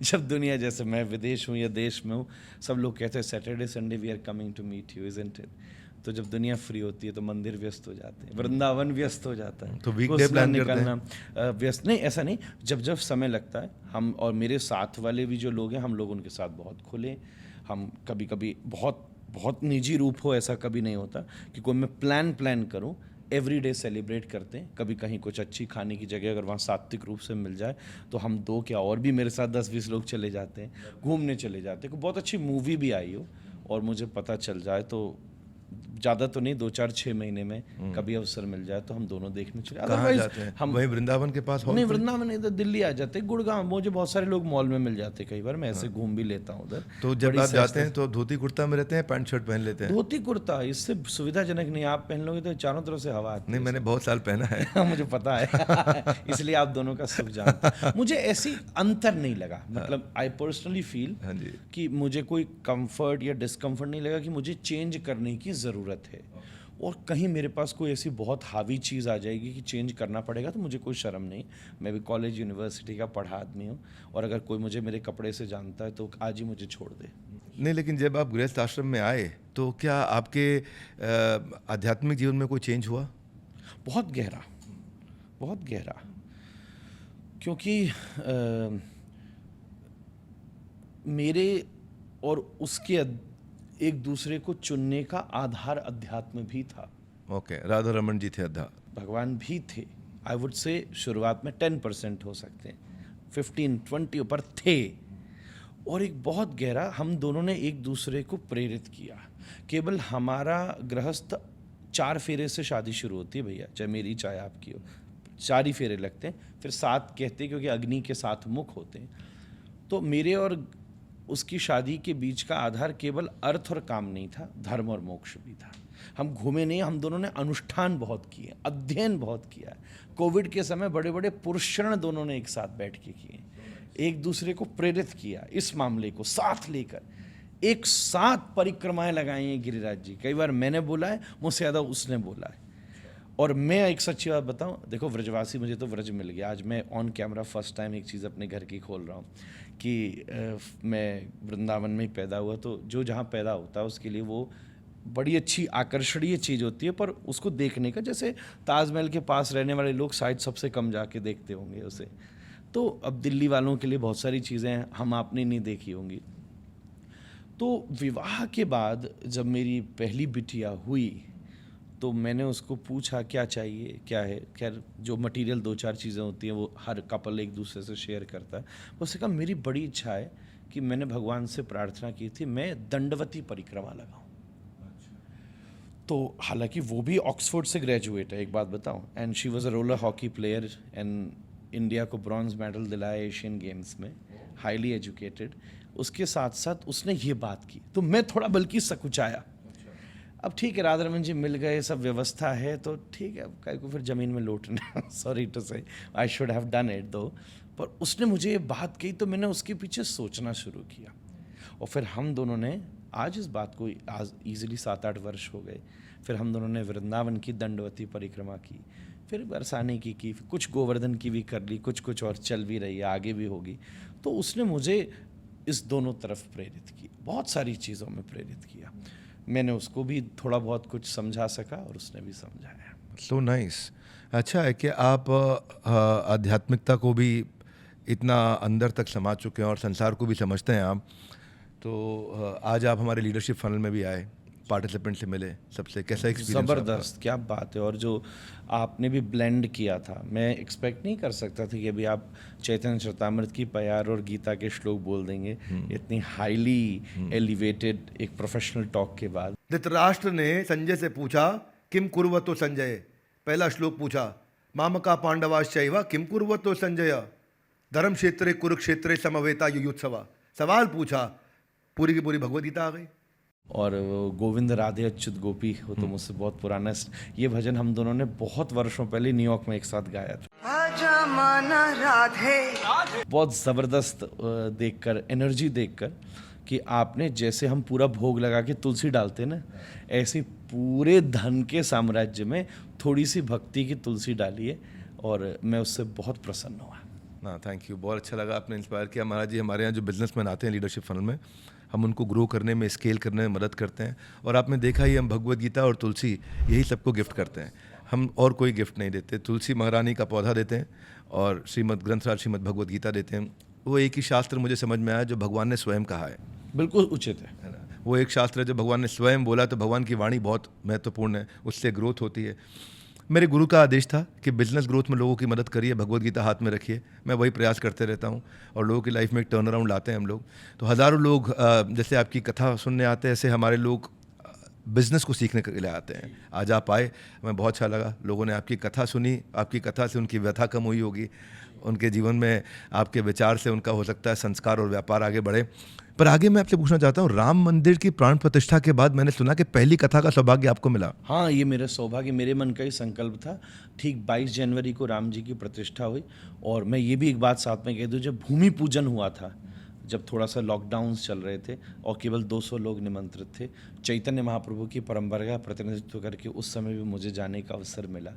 जब दुनिया, जैसे मैं विदेश हूँ या देश में हूँ, सब लोग कहते हैं Saturday Sunday we are coming to meet you, isn't it? तो जब दुनिया फ्री होती है तो मंदिर व्यस्त हो जाते हैं, वृंदावन व्यस्त हो जाता है, तो वीकडे प्लान करते हैं? निकलना व्यस्त नहीं, ऐसा नहीं, जब जब समय लगता है। हम और मेरे साथ वाले भी जो लोग हैं, हम लोग उनके साथ बहुत खुले। हम कभी कभी बहुत बहुत निजी रूप हो, ऐसा कभी नहीं होता कि कोई मैं प्लान करूं। एवरीडे सेलिब्रेट करते हैं। कभी कहीं कुछ अच्छी खाने की जगह अगर वहाँ सात्विक रूप से मिल जाए तो हम 2 क्या और भी मेरे साथ 10-20 लोग चले जाते हैं, घूमने चले जाते हैं। कोई बहुत अच्छी मूवी भी आई हो और मुझे पता चल जाए, तो ज़्यादा तो नहीं, 2-4-6 महीने में कभी अवसर मिल जाए तो हम दोनों देखने चले। कहाँ Otherwise, जाते हैं? हम वहीं वृंदावन के पास हॉल नहीं, पर? वृंदावन नहीं, इधर दिल्ली आ जाते हैं, गुड़गांव। मुझे बहुत सारे लोग मॉल में मिल जाते हैं, कई बार मैं ऐसे घूम भी लेता हूँ उधर। तो जब बड़ी आप सहजता जाते हैं तो धोती कुर्ता में रहते हैं, पैंट शर्ट पहन लेते हैं? धोती कुर्ता इससे सुविधाजनक नहीं, आप पहन लोगे तो चारों तरफ से हवा आती नहीं, है। मैंने बहुत साल पहना है। मुझे पता है। इसलिए आप दोनों का सुख जानते। मुझे ऐसी अंतर नहीं लगा, मतलब आई पर्सनली फील हाँ जी। कि मुझे कोई कंफर्ट या डिस्कम्फर्ट नहीं लगा कि मुझे चेंज करने की ज़रूरत है, और कहीं मेरे पास कोई ऐसी बहुत हावी चीज़ आ जाएगी कि चेंज करना पड़ेगा, तो मुझे कोई शर्म नहीं। मैं भी कॉलेज यूनिवर्सिटी का पढ़ा आदमी हूँ, और अगर कोई मुझे मेरे कपड़े से जानता है तो आज ही मुझे छोड़ दे। नहीं, लेकिन जब आप गृहस्थ आश्रम में आए तो क्या आपके आध्यात्मिक जीवन में कोई चेंज हुआ? बहुत गहरा, बहुत गहरा। क्योंकि मेरे और उसके एक दूसरे को चुनने का आधार अध्यात्म भी था। ओके, राधा रमन जी थे अद्धा। भगवान भी थे। आई वुड से शुरुआत में 10% हो सकते हैं, 15-20 ऊपर थे। और एक बहुत गहरा, हम दोनों ने एक दूसरे को प्रेरित किया। केवल हमारा गृहस्थ 4 फेरे से शादी शुरू होती है भैया, चाहे मेरी चाहे आपकी हो। 4 ही फेरे लगते हैं, फिर 7 कहते हैं क्योंकि अग्नि के 7 मुख होते हैं। तो मेरे और उसकी शादी के बीच का आधार केवल अर्थ और काम नहीं था, धर्म और मोक्ष भी था। हम घूमे नहीं, हम दोनों ने अनुष्ठान बहुत किए, अध्ययन बहुत किया। कोविड के समय बड़े बड़े पुरुषण दोनों ने एक साथ बैठ के किए, एक दूसरे को प्रेरित किया, इस मामले को साथ लेकर एक साथ परिक्रमाएं लगाई हैं गिरिराज जी। कई बार मैंने बोला है, मुझसे ज़्यादा उसने बोला है। और मैं एक सच्ची बात बताऊं, देखो व्रजवासी, मुझे तो व्रज मिल गया। आज मैं ऑन कैमरा फर्स्ट टाइम एक चीज़ अपने घर की खोल रहा हूँ कि मैं वृंदावन में ही पैदा हुआ, तो जो जहाँ पैदा होता है उसके लिए वो बड़ी अच्छी आकर्षणीय चीज़ होती है, पर उसको देखने का, जैसे ताजमहल के पास रहने वाले लोग शायद सबसे कम जाके देखते होंगे उसे। तो अब दिल्ली वालों के लिए बहुत सारी चीज़ें हम आपने नहीं देखी होंगी। तो विवाह के बाद जब मेरी पहली बिटिया हुई तो मैंने उसको पूछा क्या चाहिए, क्या है। खैर जो मटेरियल 2-4 चीज़ें होती हैं वो हर कपल एक दूसरे से शेयर करता है। उसने कहा मेरी बड़ी इच्छा है कि मैंने भगवान से प्रार्थना की थी मैं दंडवती परिक्रमा लगाऊं। तो हालांकि वो भी ऑक्सफोर्ड से ग्रेजुएट है, एक बात बताऊं, and she was a roller hockey player and India को ब्रॉन्ज मेडल दिलाया एशियन गेम्स में, हाईली एजुकेटेड। उसके साथ साथ उसने ये बात की तो मैं थोड़ा बल्कि सकुचाया। अब ठीक है, राधा रमन जी मिल गए, सब व्यवस्था है तो ठीक है, अब काय को फिर ज़मीन में लौटना। सॉरी टू से, I should have done it दो। पर उसने मुझे ये बात कही तो मैंने उसके पीछे सोचना शुरू किया, और फिर हम दोनों ने आज इस बात को, आज ईजिली 7-8 वर्ष हो गए, फिर हम दोनों ने वृंदावन की दंडवती परिक्रमा की, फिर बरसाने की, कुछ गोवर्धन की भी कर ली, कुछ और चल भी रही है, आगे भी होगी। तो उसने मुझे इस दोनों तरफ प्रेरित किया, बहुत सारी चीज़ों में प्रेरित किया। मैंने उसको भी थोड़ा बहुत कुछ समझा सका और उसने भी समझाया। So nice. अच्छा है कि आप आध्यात्मिकता को भी इतना अंदर तक समझ चुके हैं और संसार को भी समझते हैं आप, तो आज आप हमारे लीडरशिप फनल में भी आए, पार्टिसिपेंट से मिले, सबसे कैसा एक्सपीरियंस? ज़बरदस्त, क्या बात है। और जो आपने भी ब्लेंड किया था, मैं एक्सपेक्ट नहीं कर सकता था कि अभी आप चैतन्य चरितामृत की प्यार और गीता के श्लोक बोल देंगे इतनी हाईली एलिवेटेड एक प्रोफेशनल टॉक के बाद। धृतराष्ट्र ने संजय से पूछा किम कुर्वतो संजय। पहला श्लोक पूछा मामका पांडवाश्चैव किम कुर्वतो संजय धर्म क्षेत्रे कुरुक्षेत्रे समवेता युयुत्सवा। सवाल पूछा, पूरी की पूरी भगवद गीता आ गई। और वो गोविंद राधे अच्युत गोपी, वो तो मुझसे बहुत पुराना ये भजन हम दोनों ने बहुत वर्षों पहले न्यूयॉर्क में एक साथ गाया था। आजा माना राधे। बहुत ज़बरदस्त देखकर, एनर्जी देखकर कि आपने जैसे हम पूरा भोग लगा के तुलसी डालते ना, ऐसे पूरे धन के साम्राज्य में थोड़ी सी भक्ति की तुलसी डाली है और मैं उससे बहुत प्रसन्न हुआ। ना थैंक यू, बहुत अच्छा लगा, आपने इंस्पायर किया। महाराज जी, हमारे यहाँ जो बिजनेसमैन आते हैं लीडरशिप फनल में, हम उनको ग्रो करने में, स्केल करने में मदद करते हैं। और आपने देखा ही, हम भगवद गीता और तुलसी यही सबको गिफ्ट करते हैं, हम और कोई गिफ्ट नहीं देते। तुलसी महारानी का पौधा देते हैं और श्रीमद् ग्रंथराज श्रीमद् भगवद गीता देते हैं। वो एक ही शास्त्र मुझे समझ में आया जो भगवान ने स्वयं कहा है। बिल्कुल उचित है ना, वो एक शास्त्र है जो भगवान ने स्वयं बोला, तो भगवान की वाणी बहुत महत्वपूर्ण है, उससे ग्रोथ होती है। मेरे गुरु का आदेश था कि बिजनेस ग्रोथ में लोगों की मदद करिए, भगवद गीता हाथ में रखिए। मैं वही प्रयास करते रहता हूँ और लोगों की लाइफ में एक टर्न अराउंड लाते हैं हम लोग। तो हज़ारों लोग जैसे आपकी कथा सुनने आते हैं, ऐसे हमारे लोग बिज़नेस को सीखने के लिए आते हैं। आज आप आए, हमें बहुत अच्छा लगा। लोगों ने आपकी कथा सुनी, आपकी कथा से उनकी व्यथा कम हुई होगी, उनके जीवन में आपके विचार से उनका हो सकता है संस्कार और व्यापार आगे बढ़े। पर आगे मैं आपसे पूछना चाहता हूँ, राम मंदिर की प्राण प्रतिष्ठा के बाद मैंने सुना कि पहली कथा का सौभाग्य आपको मिला। हाँ, ये मेरा सौभाग्य, मेरे मन का ही संकल्प था। ठीक 22 जनवरी को राम जी की प्रतिष्ठा हुई। और मैं ये भी एक बात साथ में कह दूँ, जब भूमि पूजन हुआ था, जब थोड़ा सा लॉकडाउन्स चल रहे थे और केवल 200 लोग निमंत्रित थे, चैतन्य महाप्रभु की परंपरा का प्रतिनिधित्व करके उस समय भी मुझे जाने का अवसर मिला।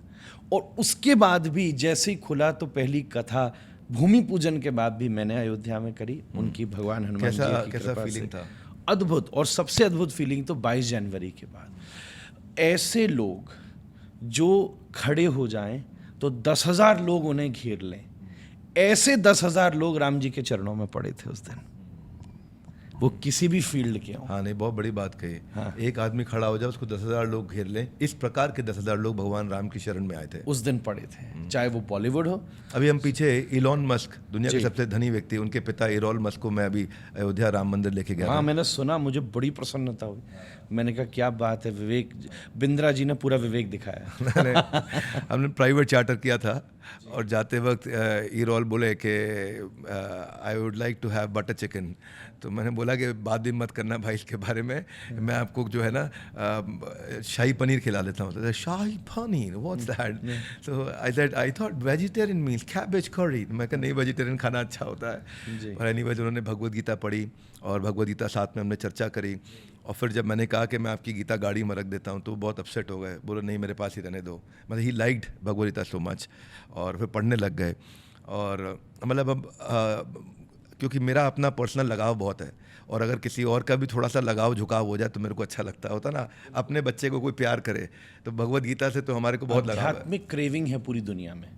और उसके बाद भी जैसे ही खुला तो पहली कथा भूमि पूजन के बाद भी मैंने अयोध्या में करी, उनकी भगवान हनुमान जी की कैसा कृपा फीलिंग से। था? अद्भुत। और सबसे अद्भुत फीलिंग तो 22 जनवरी के बाद ऐसे लोग जो खड़े हो जाएं तो 10,000 लोग उन्हें घेर लें, ऐसे 10,000 लोग राम जी के चरणों में पड़े थे उस दिन, वो किसी भी फील्ड के हों। हाँ, नहीं, बहुत बड़ी बात कही। हाँ। एक आदमी खड़ा हो जाए, उसको 10,000 लोग घेर लें। इस प्रकार के 10,000 लोग भगवान राम की शरण में आए थे, उस दिन पड़े थे, चाहे वो बॉलीवुड हो। अभी हम पीछे इलॉन मस्क, दुनिया के जी। सबसे धनी व्यक्ति, उनके पिता इलॉन मस्क को मैं अभी अयोध्या राम मंदिर लेके गया हाँ, था। मैंने सुना, मुझे बड़ी प्रसन्नता हुई। मैंने कहा क्या बात है, विवेक बिंद्रा जी ने पूरा विवेक दिखाया। हमने प्राइवेट चार्टर किया था और जाते वक्त ईरोल बोले कि I would like to have butter chicken. तो मैंने बोला कि बात भी मत करना भाई इसके बारे में, मैं आपको जो है ना शाही पनीर खिला देता हूँ। तो shahi paneer, what's that? So I thought vegetarian means cabbage curry. मैं कहा नहीं, वेजिटेरियन खाना अच्छा होता है। और एनीवेज उन्होंने भगवद गीता पढ़ी और भगवद गीता साथ में हमने चर्चा करी। और फिर जब मैंने कहा कि मैं आपकी गीता गाड़ी में रख देता हूँ, तो बहुत अपसेट हो गए, बोले नहीं मेरे पास ही रहने दो। मतलब he liked Bhagavad Gita so much, और फिर पढ़ने लग गए। और मतलब अब क्योंकि मेरा अपना पर्सनल लगाव बहुत है, और अगर किसी और का भी थोड़ा सा लगाव झुकाव हो जाए तो मेरे को अच्छा लगता होता ना, अपने बच्चे को कोई प्यार करे, तो भगवद गीता से तो हमारे को बहुत लगाव है। आध्यात्मिक क्रेविंग है पूरी दुनिया में,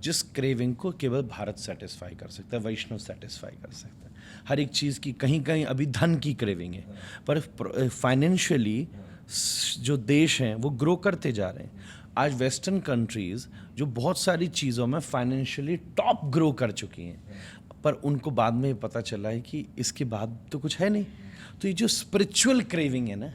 जिस क्रेविंग को केवल भारत सेटिस्फाई कर सकता है, वैष्णव सेटिस्फाई कर सकता है। हर एक चीज़ की कहीं कहीं अभी धन की क्रेविंग है, पर फाइनेंशियली जो देश हैं वो ग्रो करते जा रहे हैं। आज वेस्टर्न कंट्रीज़ जो बहुत सारी चीज़ों में फाइनेंशियली टॉप ग्रो कर चुकी हैं, पर उनको बाद में पता चला है कि इसके बाद तो कुछ है नहीं। तो ये जो स्पिरिचुअल क्रेविंग है ना,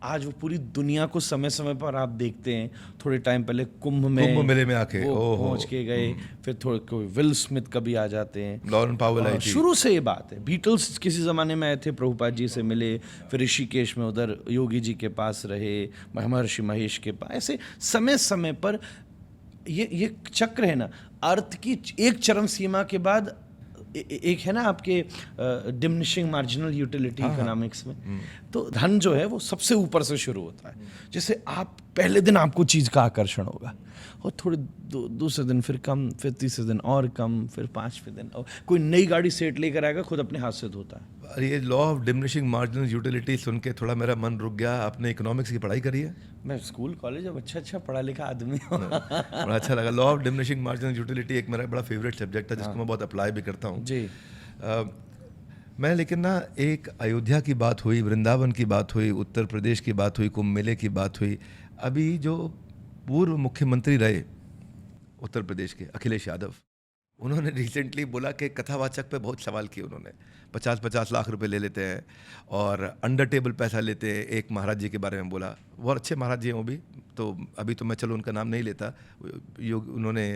आज वो पूरी दुनिया को समय समय पर आप देखते हैं। थोड़े टाइम पहले कुंभ मेले में आके वो पहुंच के गए, फिर थोड़े कोई विल स्मिथ कभी आ जाते हैं, लॉरेन पावेल आई थी। शुरू से ये बात है। बीटल्स किसी ज़माने में आए थे, प्रभुपाद जी से मिले, फिर ऋषिकेश में उधर योगी जी के पास रहे, महर्षि महेश के पास। ऐसे समय समय पर ये चक्र है ना, अर्थ की एक चरम सीमा के बाद एक है ना आपके डिमिनिशिंग मार्जिनल यूटिलिटी इकोनॉमिक्स में, तो धन जो है वो सबसे ऊपर से शुरू होता है। जैसे आप पहले दिन आपको चीज़ का आकर्षण होगा, और थोड़े दूसरे दिन फिर कम, फिर तीसरे दिन और कम, फिर पाँचवें दिन और कोई नई गाड़ी सेट लेकर आएगा, खुद अपने हाथ से धोता है। अरे ये law of diminishing marginal utility सुन के थोड़ा मेरा मन रुक गया। आपने इकोनॉमिक्स की पढ़ाई करी है? मैं स्कूल कॉलेज अब अच्छा पढ़ा लिखा आदमी हूँ। बड़ा अच्छा लगा। Law of diminishing marginal utility एक मेरा बड़ा फेवरेट सब्जेक्ट है, जिसको मैं बहुत अप्लाई भी करता हूँ जी। मैं लेकिन ना एक अयोध्या की बात हुई, वृंदावन की बात हुई, उत्तर प्रदेश की बात हुई, कुंभ मेले की बात हुई। अभी जो पूर्व मुख्यमंत्री रहे उत्तर प्रदेश के अखिलेश यादव, उन्होंने रिसेंटली बोला कि कथावाचक पे बहुत सवाल किए उन्होंने। 50-50 लाख रुपए ले लेते हैं और अंडर टेबल पैसा लेते हैं। एक महाराज जी के बारे में बोला, बहुत अच्छे महाराज जी हैं वो भी, तो अभी तो मैं चलो उनका नाम नहीं लेता, उन्होंने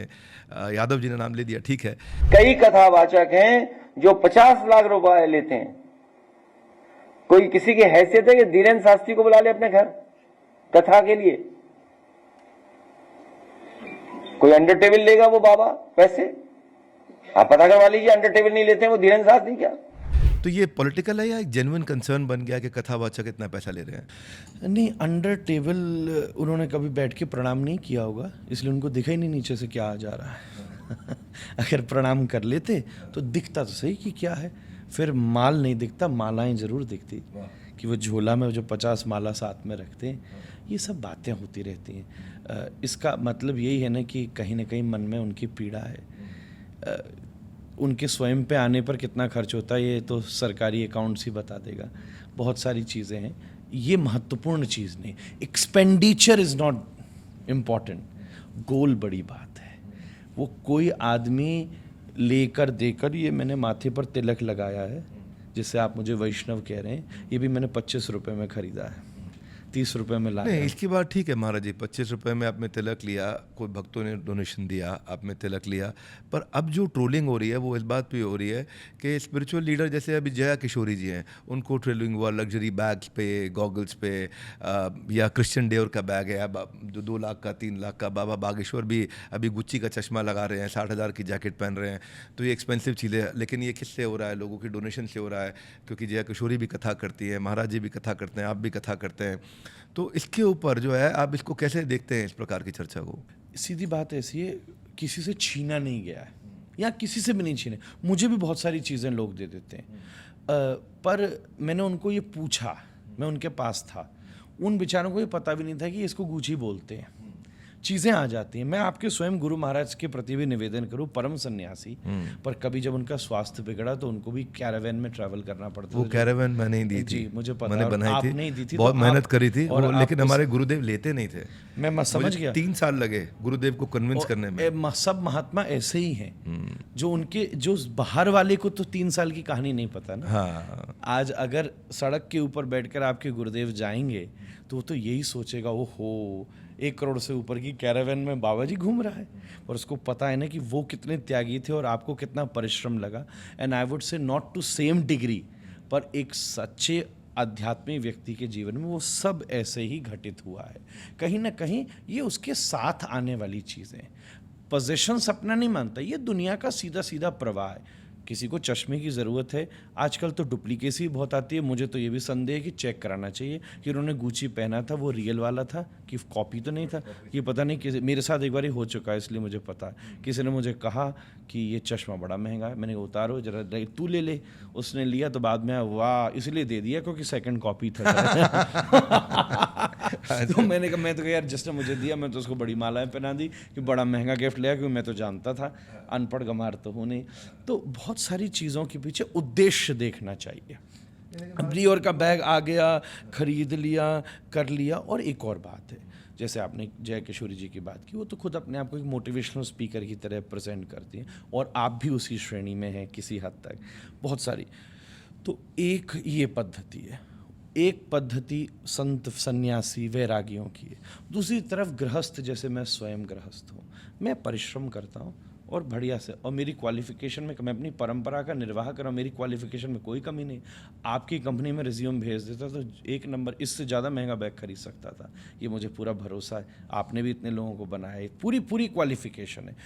यादव जी ने नाम ले दिया, ठीक है। कई कथावाचक हैं जो 50 लाख रुपए लेते हैं। कोई किसी की हैसियत है कि धीरेन्द्र शास्त्री को बुला ले अपने घर कथा के लिए? कोई अंडर टेबल लेगा वो बाबा पैसे? आप पता करवा लीजिए, अंडर टेबल नहीं लेते हैं वो धीरेन्द्र शास्त्री क्या? तो ये पॉलिटिकल है या एक जेन्युइन कंसर्न बन गया कि कथावाचक इतना पैसा ले रहे हैं? नहीं, अंडर टेबल उन्होंने कभी बैठ के प्रणाम नहीं किया होगा, इसलिए उनको दिखा ही नहीं नीचे से क्या आ जा रहा है। अगर प्रणाम कर लेते तो दिखता तो सही कि क्या है। फिर माल नहीं दिखता, मालाएं ज़रूर दिखती कि वो झोला में जो 50 माला साथ में रखते हैं। ये सब बातें होती रहती हैं। इसका मतलब यही है ना कि कहीं ना कहीं मन में उनकी पीड़ा है। उनके स्वयं पे आने पर कितना खर्च होता है ये तो सरकारी अकाउंट्स ही बता देगा। बहुत सारी चीज़ें हैं, ये महत्वपूर्ण चीज़ नहीं। एक्सपेंडिचर इज़ नॉट इम्पॉर्टेंट, गोल बड़ी बात है। वो कोई आदमी लेकर देकर, ये मैंने माथे पर तिलक लगाया है जिससे आप मुझे वैष्णव कह रहे हैं, ये भी मैंने 25 रुपये में ख़रीदा है, 30 रुपये में लाया। नहीं, इसकी बात ठीक है महाराज जी, 25 रुपये में आपने तिलक लिया, कोई भक्तों ने डोनेशन दिया, आपने तिलक लिया। पर अब जो ट्रोलिंग हो रही है वो इस बात पे हो रही है कि स्पिरिचुअल लीडर जैसे अभी जया किशोरी जी हैं, उनको ट्रोलिंग हुआ लग्जरी बैग्स पे, गॉगल्स पे, या क्रिश्चियन डेवर का बैग है अब 2 लाख का, 3 लाख का। बाबा बागेश्वर भी अभी गुच्ची का चश्मा लगा रहे हैं, 60,000 की जैकेट पहन रहे हैं। तो ये एक्सपेंसिव चीज़ें हैं, लेकिन ये किससे हो रहा है? लोगों की डोनेशन से हो रहा है, क्योंकि जया किशोरी भी कथा करती है, महाराज जी भी कथा करते हैं, आप भी कथा करते हैं। तो इसके ऊपर जो है आप इसको कैसे देखते हैं, इस प्रकार की चर्चा को? सीधी बात ऐसी है, किसी से छीना नहीं गया है या किसी से भी नहीं छीने। मुझे भी बहुत सारी चीज़ें लोग दे देते हैं, पर मैंने उनको ये पूछा, मैं उनके पास था, उन बेचारों को ये पता भी नहीं था कि इसको गुच्छी बोलते हैं। चीज़ें आ जाती हैं। मैं आपके स्वयं गुरु महाराज के प्रति भी निवेदन करूं, परम सन्यासी, पर कभी जब उनका स्वास्थ्य बिगड़ा तो उनको भी कैरावैन में ट्रैवल करना पड़ता। वो कैरावैन मैंने ही दी थी जी, मुझे पता, मैंने बनाई आप थी, नहीं दी थी, बहुत तो मेहनत आप- करी थी और वो, लेकिन हमारे गुरुदेव लेते नहीं थे। मैं समझ गया, 3 साल लगे गुरुदेव को कन्विंस करने में। सब महात्मा ऐसे ही हैं, जो उनके जो बाहर वाले को तो 3 साल की कहानी नहीं पता ना। हाँ, आज अगर सड़क के ऊपर बैठकर आपके गुरुदेव जाएंगे तो वो तो यही सोचेगा, ओहो 1 करोड़ से ऊपर की कैरावैन में बाबा जी घूम रहा है। और उसको पता है ना कि वो कितने त्यागी थे और आपको कितना परिश्रम लगा। And I would say not to same degree, पर एक सच्चे आध्यात्मिक व्यक्ति के जीवन में वो सब ऐसे ही घटित हुआ है। कहीं ना कहीं ये उसके साथ आने वाली चीज़ें। पोजेशंस अपना नहीं मानता, ये दुनिया का सीधा सीधा प्रवाह है। किसी को चश्मे की ज़रूरत है, आजकल तो डुप्लीकेसी बहुत आती है। मुझे तो ये भी संदेह है कि चेक कराना चाहिए कि उन्होंने गुच्ची पहना था वो रियल वाला था कि कॉपी तो नहीं था। ये पता नहीं, किसी मेरे साथ एक बार ही हो चुका है, इसलिए मुझे पता है। किसी ने मुझे कहा कि ये चश्मा बड़ा महंगा है, मैंने कहा उतारो जरा, तू ले ले। उसने लिया तो बाद में वाह, इसलिए दे दिया क्योंकि सेकंड कॉपी था। तो मैंने कहा, मैं तो यार जिसने मुझे दिया मैं तो उसको बड़ी मालाएं पहना दी कि बड़ा महंगा गिफ्ट लिया, क्योंकि मैं तो जानता था, अनपढ़ गंवार तो हूँ नहीं। तो बहुत सारी चीज़ों के पीछे उद्देश्य देखना चाहिए। ब्रियोर का बैग आ गया, खरीद लिया, कर लिया। और एक और बात है, जैसे आपने जय किशोरी जी की बात की, वो तो खुद अपने आप को एक मोटिवेशनल स्पीकर की तरह प्रेजेंट करती हैं, और आप भी उसी श्रेणी में हैं किसी हद तक, बहुत सारी। तो एक ये पद्धति है, एक पद्धति संत सन्यासी वैरागियों की है। दूसरी तरफ गृहस्थ, जैसे मैं स्वयं गृहस्थ हूँ, मैं परिश्रम करता हूँ और बढ़िया से, और मेरी क्वालिफिकेशन में मैं अपनी परंपरा का निर्वाह कर रहा हूँ, मेरी क्वालिफिकेशन में कोई कमी नहीं। आपकी कंपनी में रिज्यूम भेज देता तो 1 नंबर, इससे ज़्यादा महंगा बैग खरीद सकता था, ये मुझे पूरा भरोसा है। आपने भी इतने लोगों को बनाया है, पूरी क्वालिफिकेशन है।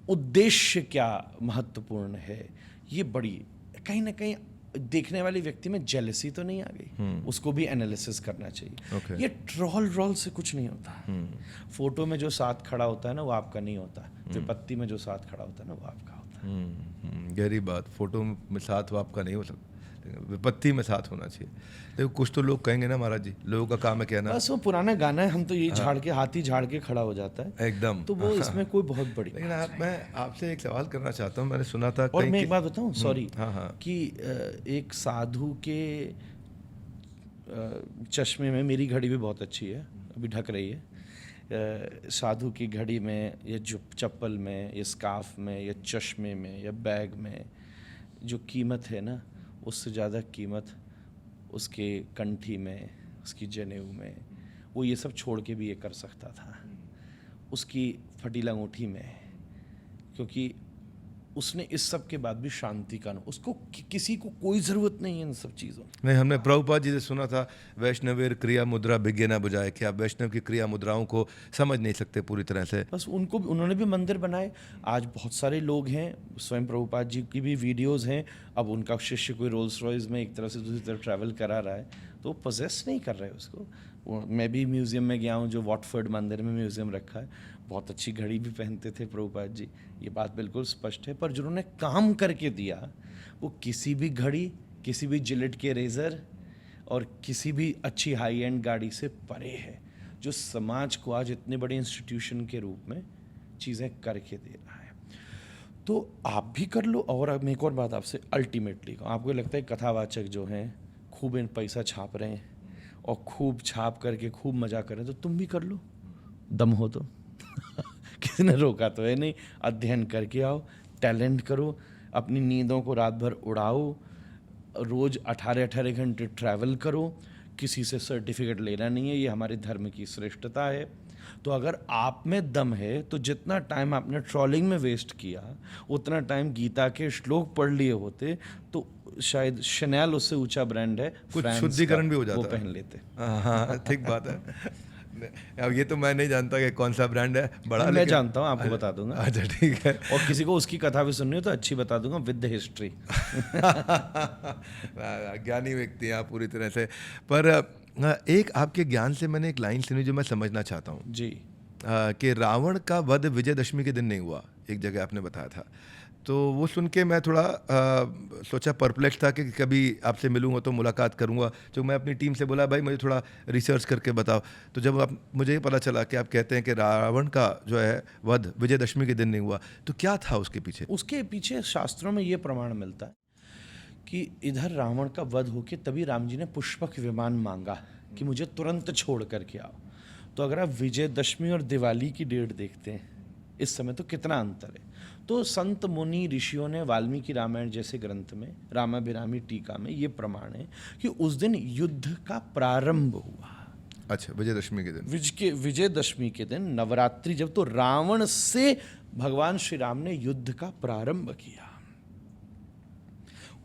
उद्देश्य क्या महत्वपूर्ण है, ये बड़ी कहीं ना कहीं देखने वाले व्यक्ति में जेलसी तो नहीं आ गई, उसको भी एनालिसिस करना चाहिए। Okay. ये ट्रोल से कुछ नहीं होता। फोटो में जो साथ खड़ा होता है ना वो आपका नहीं होता, विपत्ति में जो साथ खड़ा होता है ना वो आपका होता है। गहरी बात। फोटो में साथ वो आपका नहीं हो सकता, विपत्ति में साथ होना चाहिए। देखो कुछ तो लोग कहेंगे ना महाराज जी, लोगों का काम है कहना। बस वो पुराना गाना है, हम तो ये झाड़ के हाथी झाड़ के खड़ा हो जाता है एकदम। तो वो इसमें कोई बहुत बड़ी लेकिन मैं आपसे एक सवाल करना चाहता हूँ, मैंने सुना था और कहीं मैं कि- एक बात बताऊं, सॉरी, हाँ हाँ कि एक साधु के चश्मे में, मेरी घड़ी भी बहुत अच्छी है, अभी ढक रही है, साधु की घड़ी में या जो चप्पल में या स्कार्फ में या चश्मे में या बैग में जो कीमत है ना, उससे ज़्यादा कीमत उसके कंठी में, उसकी जनेऊ में, वो ये सब छोड़ के भी ये कर सकता था, उसकी फटीला अंगूठी में, क्योंकि उसने इस सब के बाद भी शांति का, उसको किसी को कोई ज़रूरत नहीं है इन सब चीज़ों। नहीं, हमने प्रभुपाद जी से सुना था, वैष्णवेर क्रिया मुद्रा विज्ञ न बुझाए, कि आप वैष्णव की क्रिया मुद्राओं को समझ नहीं सकते पूरी तरह से। बस उन्होंने भी मंदिर बनाए। आज बहुत सारे लोग हैं, स्वयं प्रभुपाद जी की भी वीडियोस हैं, अब उनका शिष्य कोई रोल्स रॉयस में एक तरह से दूसरी तरफ ट्रैवल करा रहा है, तो वो पोजेस नहीं कर रहे उसको। मैं भी म्यूज़ियम में गया हूँ, जो वॉटफोर्ड मंदिर में म्यूज़ियम रखा है, बहुत अच्छी घड़ी भी पहनते थे प्रभुपाद जी, ये बात बिल्कुल स्पष्ट है। पर जिन्होंने काम करके दिया, वो किसी भी घड़ी, किसी भी जिलेट के रेज़र और किसी भी अच्छी हाई एंड गाड़ी से परे है, जो समाज को आज इतने बड़े इंस्टीट्यूशन के रूप में चीज़ें करके दे रहा है। तो आप भी कर लो। और अब मैं एक और बात आपसे अल्टीमेटली, आपको लगता है कथावाचक जो हैं खूब इन पैसा छाप रहे हैं और खूब छाप करके खूब मजा कर रहे हैं, तो तुम भी कर लो, दम हो तो। किसी ने रोका तो है नहीं। अध्ययन करके आओ, टैलेंट करो, अपनी नींदों को रात भर उड़ाओ, रोज़ 18-18 घंटे ट्रैवल करो, किसी से सर्टिफिकेट लेना नहीं है, ये हमारे धर्म की श्रेष्ठता है। तो अगर आप में दम है तो जितना टाइम आपने ट्रॉलिंग में वेस्ट किया, उतना टाइम गीता के श्लोक पढ़ लिए होते तो शायद शनैल उससे ऊंचा ब्रांड है, कुछ फ्रांस शुद्धिकरण का, भी हो जाता वो है। पहन लेते। हाँ ठीक बात है। अब ये तो मैं नहीं जानता कि कौन सा ब्रांड है बड़ा, मैं लेकिन- जानता हूँ, आपको बता दूंगा। अच्छा ठीक है। और किसी को उसकी कथा भी सुननी हो तो अच्छी बता दूंगा, विद द हिस्ट्री। ज्ञानी व्यक्ति हैं आप पूरी तरह से। पर एक आपके ज्ञान से मैंने एक लाइन सुनी जो मैं समझना चाहता हूँ जी। कि रावण का वध विजयदशमी के दिन नहीं हुआ, एक जगह आपने बताया था। तो वो सुन के मैं थोड़ा सोचा, परप्लेक्स था कि कभी आपसे मिलूंगा तो मुलाकात करूंगा। तो मैं अपनी टीम से बोला भाई मुझे थोड़ा रिसर्च करके बताओ। तो जब आप मुझे ये पता चला कि आप कहते हैं कि रावण का जो है वध विजयदशमी के दिन नहीं हुआ, तो क्या था उसके पीछे? उसके पीछे शास्त्रों में ये प्रमाण मिलता है कि इधर रावण का वध होके तभी राम जी ने पुष्पक विमान मांगा कि मुझे तुरंत छोड़ करके आओ। तो अगर आप विजयदशमी और दिवाली की डेट देखते हैं इस समय, तो कितना अंतर है। तो संत मुनि ऋषियों ने वाल्मीकि रामायण जैसे ग्रंथ में, रामाभिरामी टीका में ये प्रमाण है कि उस दिन युद्ध का प्रारंभ हुआ। अच्छा, विजयदशमी के दिन। विजयदशमी के दिन नवरात्रि जब, तो रावण से भगवान श्री राम ने युद्ध का प्रारंभ किया।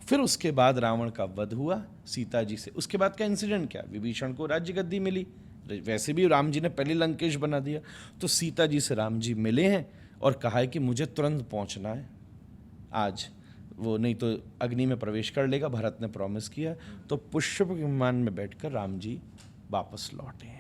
फिर उसके बाद रावण का वध हुआ सीता जी से। उसके बाद का इंसिडेंट क्या, विभीषण को राज्य गद्दी मिली, वैसे भी राम जी ने पहले लंकेश बना दिया। तो सीता जी से राम जी मिले हैं और कहा है कि मुझे तुरंत पहुंचना है आज, वो नहीं तो अग्नि में प्रवेश कर लेगा, भरत ने प्रॉमिस किया। तो पुष्पक विमान में बैठकर राम जी वापस लौटे हैं।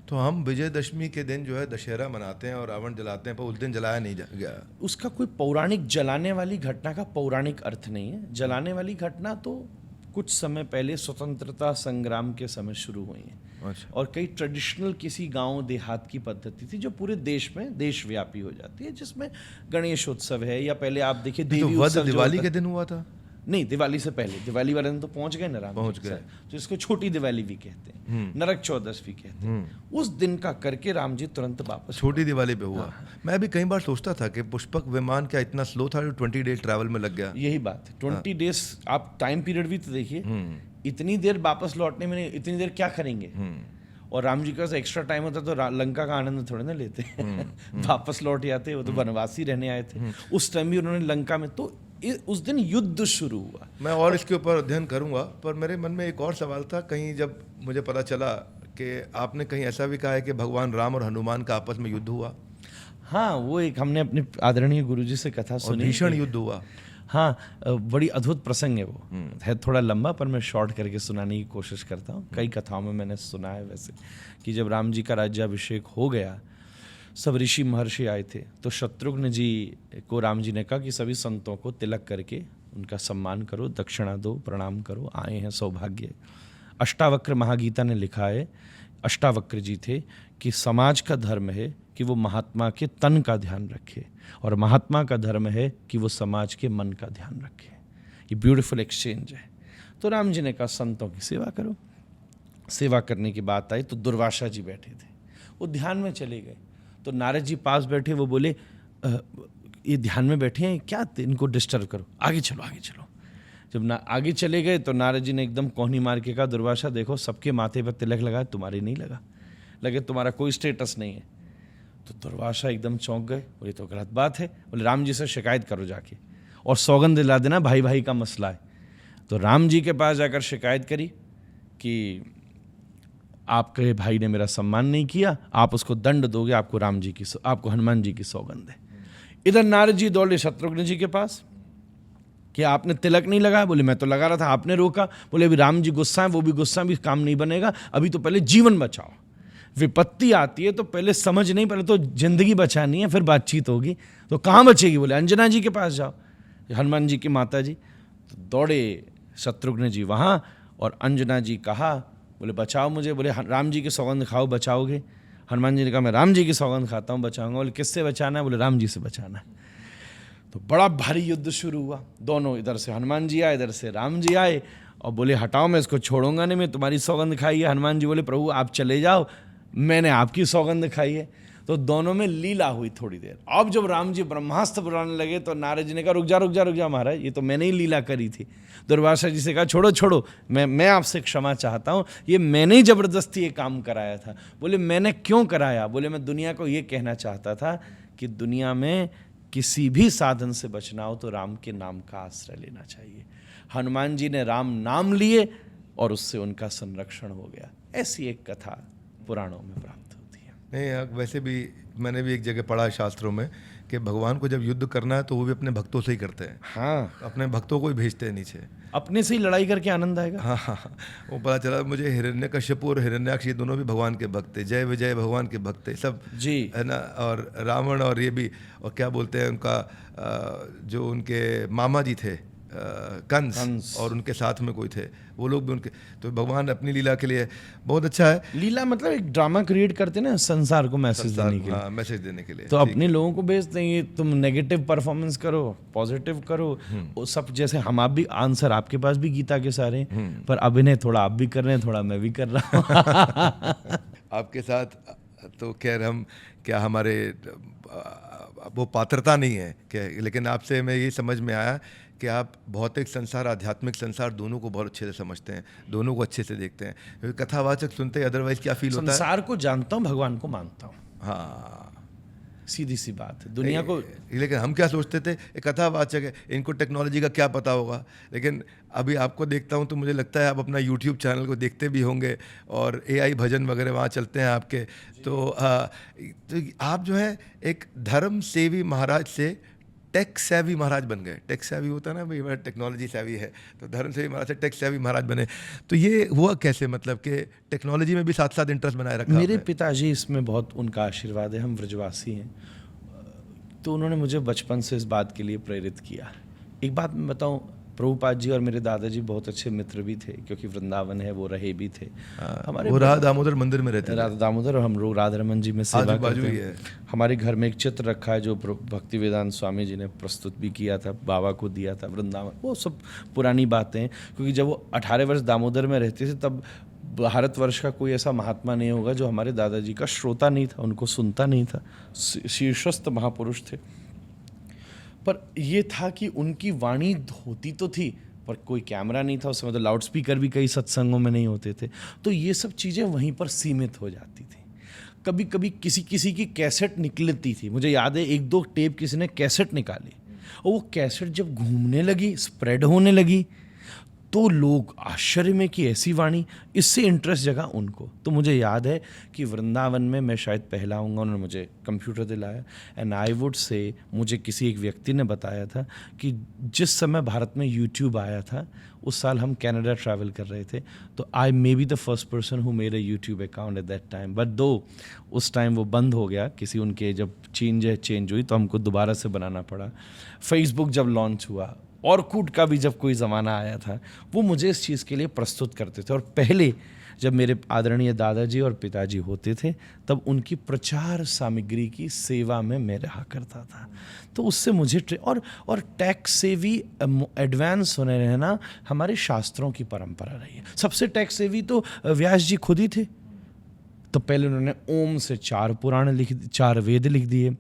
तो हम विजयदशमी के दिन जो है दशहरा मनाते हैं और रावण जलाते हैं, पर उस दिन जलाया नहीं गया। उसका कोई पौराणिक, जलाने वाली घटना का पौराणिक अर्थ नहीं है। जलाने वाली घटना तो कुछ समय पहले स्वतंत्रता संग्राम के समय शुरू हुई है। अच्छा। और कई ट्रेडिशनल किसी गांव देहात की पद्धति थी जो पूरे देश में देशव्यापी हो जाती है, जिसमें गणेश उत्सव है, या पहले आप देखिए तो देवी वध उत्सव जो दिवाली होता के है। दिन हुआ था? नहीं, दिवाली से पहले, दिवाली वाले दिन तो पहुंच गए ना राम जी पहुंच के गए। साथ। तो इसको छोटी दिवाली भी कहते हैं, नरक चौदस भी कहते हैं। उस दिन का करके राम जी तुरंत वापस। छोटी दिवाली पे हुआ। मैं भी कई बार सोचता था कि पुष्पक विमान क्या इतना स्लो था जो 20 डेज ट्रैवल में लग गया। यही बात है, 20 डेज आप टाइम पीरियड भी तो देखिए, इतनी देर वापस लौटने में, इतनी देर क्या करेंगे। और राम जी का एक्स्ट्रा टाइम होता तो लंका का आनंद थोड़े ना लेते वापस लौट जाते, वो तो वनवासी रहने आए थे। उस टाइम भी उन्होंने लंका में, तो उस दिन युद्ध शुरू हुआ। मैं और इसके ऊपर अध्ययन करूंगा, पर मेरे मन में एक और सवाल था। कहीं जब मुझे पता चला कि आपने कहीं ऐसा भी कहा है कि भगवान राम और हनुमान का आपस में युद्ध हुआ। हाँ, वो एक हमने अपने आदरणीय गुरुजी से कथा और सुनी। भीषण युद्ध हुआ। हाँ, बड़ी अद्भुत प्रसंग है वो। है थोड़ा लंबा, पर मैं शॉर्ट करके सुनाने की कोशिश करता हूँ। कई कथाओं में मैंने सुना है वैसे, कि जब राम जी का राज्याभिषेक हो गया, सब ऋषि महर्षि आए थे, तो शत्रुघ्न जी को राम जी ने कहा कि सभी संतों को तिलक करके उनका सम्मान करो, दक्षिणा दो, प्रणाम करो, आए हैं सौभाग्य। अष्टावक्र महागीता ने लिखा है, अष्टावक्र जी थे, कि समाज का धर्म है कि वो महात्मा के तन का ध्यान रखे और महात्मा का धर्म है कि वो समाज के मन का ध्यान रखे। ये ब्यूटीफुल एक्सचेंज है। तो राम जी ने कहा संतों की सेवा करो। सेवा करने की बात आई तो दुर्वासा जी बैठे थे, वो ध्यान में चले गए। तो नारद जी पास बैठे, वो बोले ये ध्यान में बैठे हैं क्या, इनको डिस्टर्ब करो, आगे चलो आगे चलो। जब आगे चले गए तो नारद जी ने एकदम कोहनी मार के कहा, दुर्वासा देखो सबके माथे पर तिलक लगा, तुम्हारे नहीं लगा, लगे तुम्हारा कोई स्टेटस नहीं है। तो दुर्वासा एकदम चौंक गए, बोले तो गलत बात है। बोले राम जी से शिकायत करो जाके और सौगंध दिला देना, भाई भाई का मसला है। तो राम जी के पास जाकर शिकायत करी कि आपके भाई ने मेरा सम्मान नहीं किया, आप उसको दंड दोगे, आपको हनुमान जी की सौगंध है। इधर नारद जी दौड़े शत्रुघ्न जी के पास कि आपने तिलक नहीं लगाया। बोले मैं तो लगा रहा था, आपने रोका। बोले अभी राम जी गुस्सा है, वो भी गुस्सा, भी काम नहीं बनेगा, अभी तो पहले जीवन बचाओ। विपत्ति आती है तो पहले समझ नहीं, पहले तो जिंदगी बचानी है, फिर बातचीत होगी। तो कहाँ बचेगी? बोले अंजना जी के पास जाओ, हनुमान जी की माता जी। तो दौड़े शत्रुघ्न जी वहाँ और अंजना जी कहा, बोले बचाओ मुझे। बोले राम जी की सौगंध खाओ, बचाओगे? हनुमान जी ने कहा मैं राम जी की सौगंध खाता हूँ, बचाऊंगा। बोले किससे बचाना है? बोले राम जी से बचाना है। तो बड़ा भारी युद्ध शुरू हुआ। दोनों, इधर से हनुमान जी आए, इधर से राम जी आए और बोले हटाओ, मैं इसको छोड़ूंगा नहीं, मैं तुम्हारी सौगंध खाई है। हनुमान जी बोले प्रभु आप चले जाओ, मैंने आपकी सौगंध खाई है। तो दोनों में लीला हुई थोड़ी देर। अब जब राम जी ब्रह्मास्त्र बुलाने लगे तो नारद जी ने कहा रुक जा महाराज, ये तो मैंने ही लीला करी थी। दुर्वासा जी से कहा छोड़ो, मैं आपसे क्षमा चाहता हूँ, ये मैंने ही जबरदस्ती ये काम कराया था। बोले मैंने क्यों कराया? बोले मैं दुनिया को ये कहना चाहता था कि दुनिया में किसी भी साधन से बचना हो तो राम के नाम का आश्रय लेना चाहिए। हनुमान जी ने राम नाम लिए और उससे उनका संरक्षण हो गया। ऐसी एक कथा पुराणों में प्राप्त होती है। नहीं, वैसे भी मैंने भी एक जगह पढ़ा है शास्त्रों में कि भगवान को जब युद्ध करना है तो वो भी अपने भक्तों से ही करते हैं। हाँ, अपने भक्तों को ही भेजते हैं नीचे, अपने से ही लड़ाई करके आनंद आएगा। हाँ। वो पता चला मुझे, हिरण्यकश्यप और हिरण्याक्ष ये दोनों भी भगवान के भक्त थे, जय विजय भगवान के भक्त थे सब जी, है ना। और रावण और ये भी, और क्या बोलते हैं उनका जो उनके मामा जी थे कंस, और उनके साथ में कोई थे, वो लोग भी उनके। तो भगवान अपनी लीला के लिए बहुत अच्छा है। लीला मतलब एक ड्रामा क्रिएट करते ना संसार को मैसेज देने के लिए। हाँ, मैसेज देने के लिए। तो अपने लोगों को भेजते हैं, ये तुम नेगेटिव परफॉर्मेंस करो, पॉजिटिव करो, वो सब। जैसे हम आप भी, आंसर आपके पास भी गीता के सारे, पर अभिनय थोड़ा आप भी कर रहे हैं, थोड़ा मैं भी कर रहा हूँ। आपके साथ तो खैर हम क्या, हमारे वो पात्रता नहीं है क्या, लेकिन आपसे मैं ये समझ में आया कि आप भौतिक संसार, आध्यात्मिक संसार दोनों को बहुत अच्छे से समझते हैं, दोनों को अच्छे से देखते हैं। क्योंकि कथावाचक सुनते हैं, अदरवाइज क्या फील होता है? संसार को जानता हूँ, भगवान को मानता हूँ। हाँ, सीधी सी बात है। दुनिया को, लेकिन हम क्या सोचते थे, एक कथावाचक है, इनको टेक्नोलॉजी का क्या पता होगा। लेकिन अभी आपको देखता हूँ तो मुझे लगता है आप अपना यूट्यूब चैनल को देखते भी होंगे और AI भजन वगैरह वहाँ चलते हैं आपके। तो आप जो है एक धर्म सेवी महाराज से टेक सेवी महाराज बन गए। टेक सेवी होता है ना भाई, टेक्नोलॉजी सेवी है, तो धर्म सेवी महाराज से टेक सेवी महाराज बने। तो ये हुआ कैसे, मतलब कि टेक्नोलॉजी में भी साथ साथ इंटरेस्ट बनाए रखा? मेरे पिताजी इसमें बहुत, उनका आशीर्वाद है, हम ब्रजवासी हैं, तो उन्होंने मुझे बचपन से इस बात के लिए प्रेरित किया। एक बात मैं बताऊं, प्रभुपाद जी और मेरे दादाजी बहुत अच्छे मित्र भी थे, क्योंकि वृंदावन है वो रहे भी थे। हमारे वो राधा दामोदर मंदिर में रहते थे, राधा दामोदर, और हम लोग राधा रमन जी में सेवा करते ही हैं। है। हमारे घर में एक चित्र रखा है जो भक्ति वेदांत स्वामी जी ने प्रस्तुत भी किया था, बाबा को दिया था वृंदावन। वो सब पुरानी बातें हैं, क्योंकि जब वो 18 वर्ष दामोदर में रहते थे तब भारतवर्ष का कोई ऐसा महात्मा नहीं होगा जो हमारे दादाजी का श्रोता नहीं था, उनको सुनता नहीं था। शीर्षस्थ महापुरुष थे, पर ये था कि उनकी वाणी होती तो थी पर कोई कैमरा नहीं था उस समय, तो लाउड स्पीकर भी कई सत्संगों में नहीं होते थे, तो ये सब चीज़ें वहीं पर सीमित हो जाती थी। कभी कभी किसी की कैसेट निकलती थी, मुझे याद है 1-2 टेप किसी ने कैसेट निकाली, और वो कैसेट जब घूमने लगी, स्प्रेड होने लगी, तो लोग आश्चर्य में कि ऐसी वाणी, इससे इंटरेस्ट जगा उनको। तो मुझे याद है कि वृंदावन में मैं शायद पहला आऊँगा, उन्होंने मुझे कंप्यूटर दिलाया। एंड आई वुड से, मुझे किसी एक व्यक्ति ने बताया था कि जिस समय भारत में यूट्यूब आया था उस साल हम कनाडा ट्रैवल कर रहे थे, तो I may be the first person who made a YouTube account at that time, but though उस टाइम वो बंद हो गया, किसी उनके जब चेंज हुई तो हमको दोबारा से बनाना पड़ा। फेसबुक जब लॉन्च हुआ ऑरकुट का भी जब कोई ज़माना आया था, वो मुझे इस चीज़ के लिए प्रस्तुत करते थे। और पहले जब मेरे आदरणीय दादाजी और पिताजी होते थे, तब उनकी प्रचार सामग्री की सेवा में मैं रहा करता था। तो उससे मुझे और टैक्स सेवी एडवांस होने रहना हमारे शास्त्रों की परंपरा रही है। सबसे टैक्स सेवी तो व्यास जी खुद ही थे। तो पहले उन्होंने ओम से 4 वेद लिख दिए,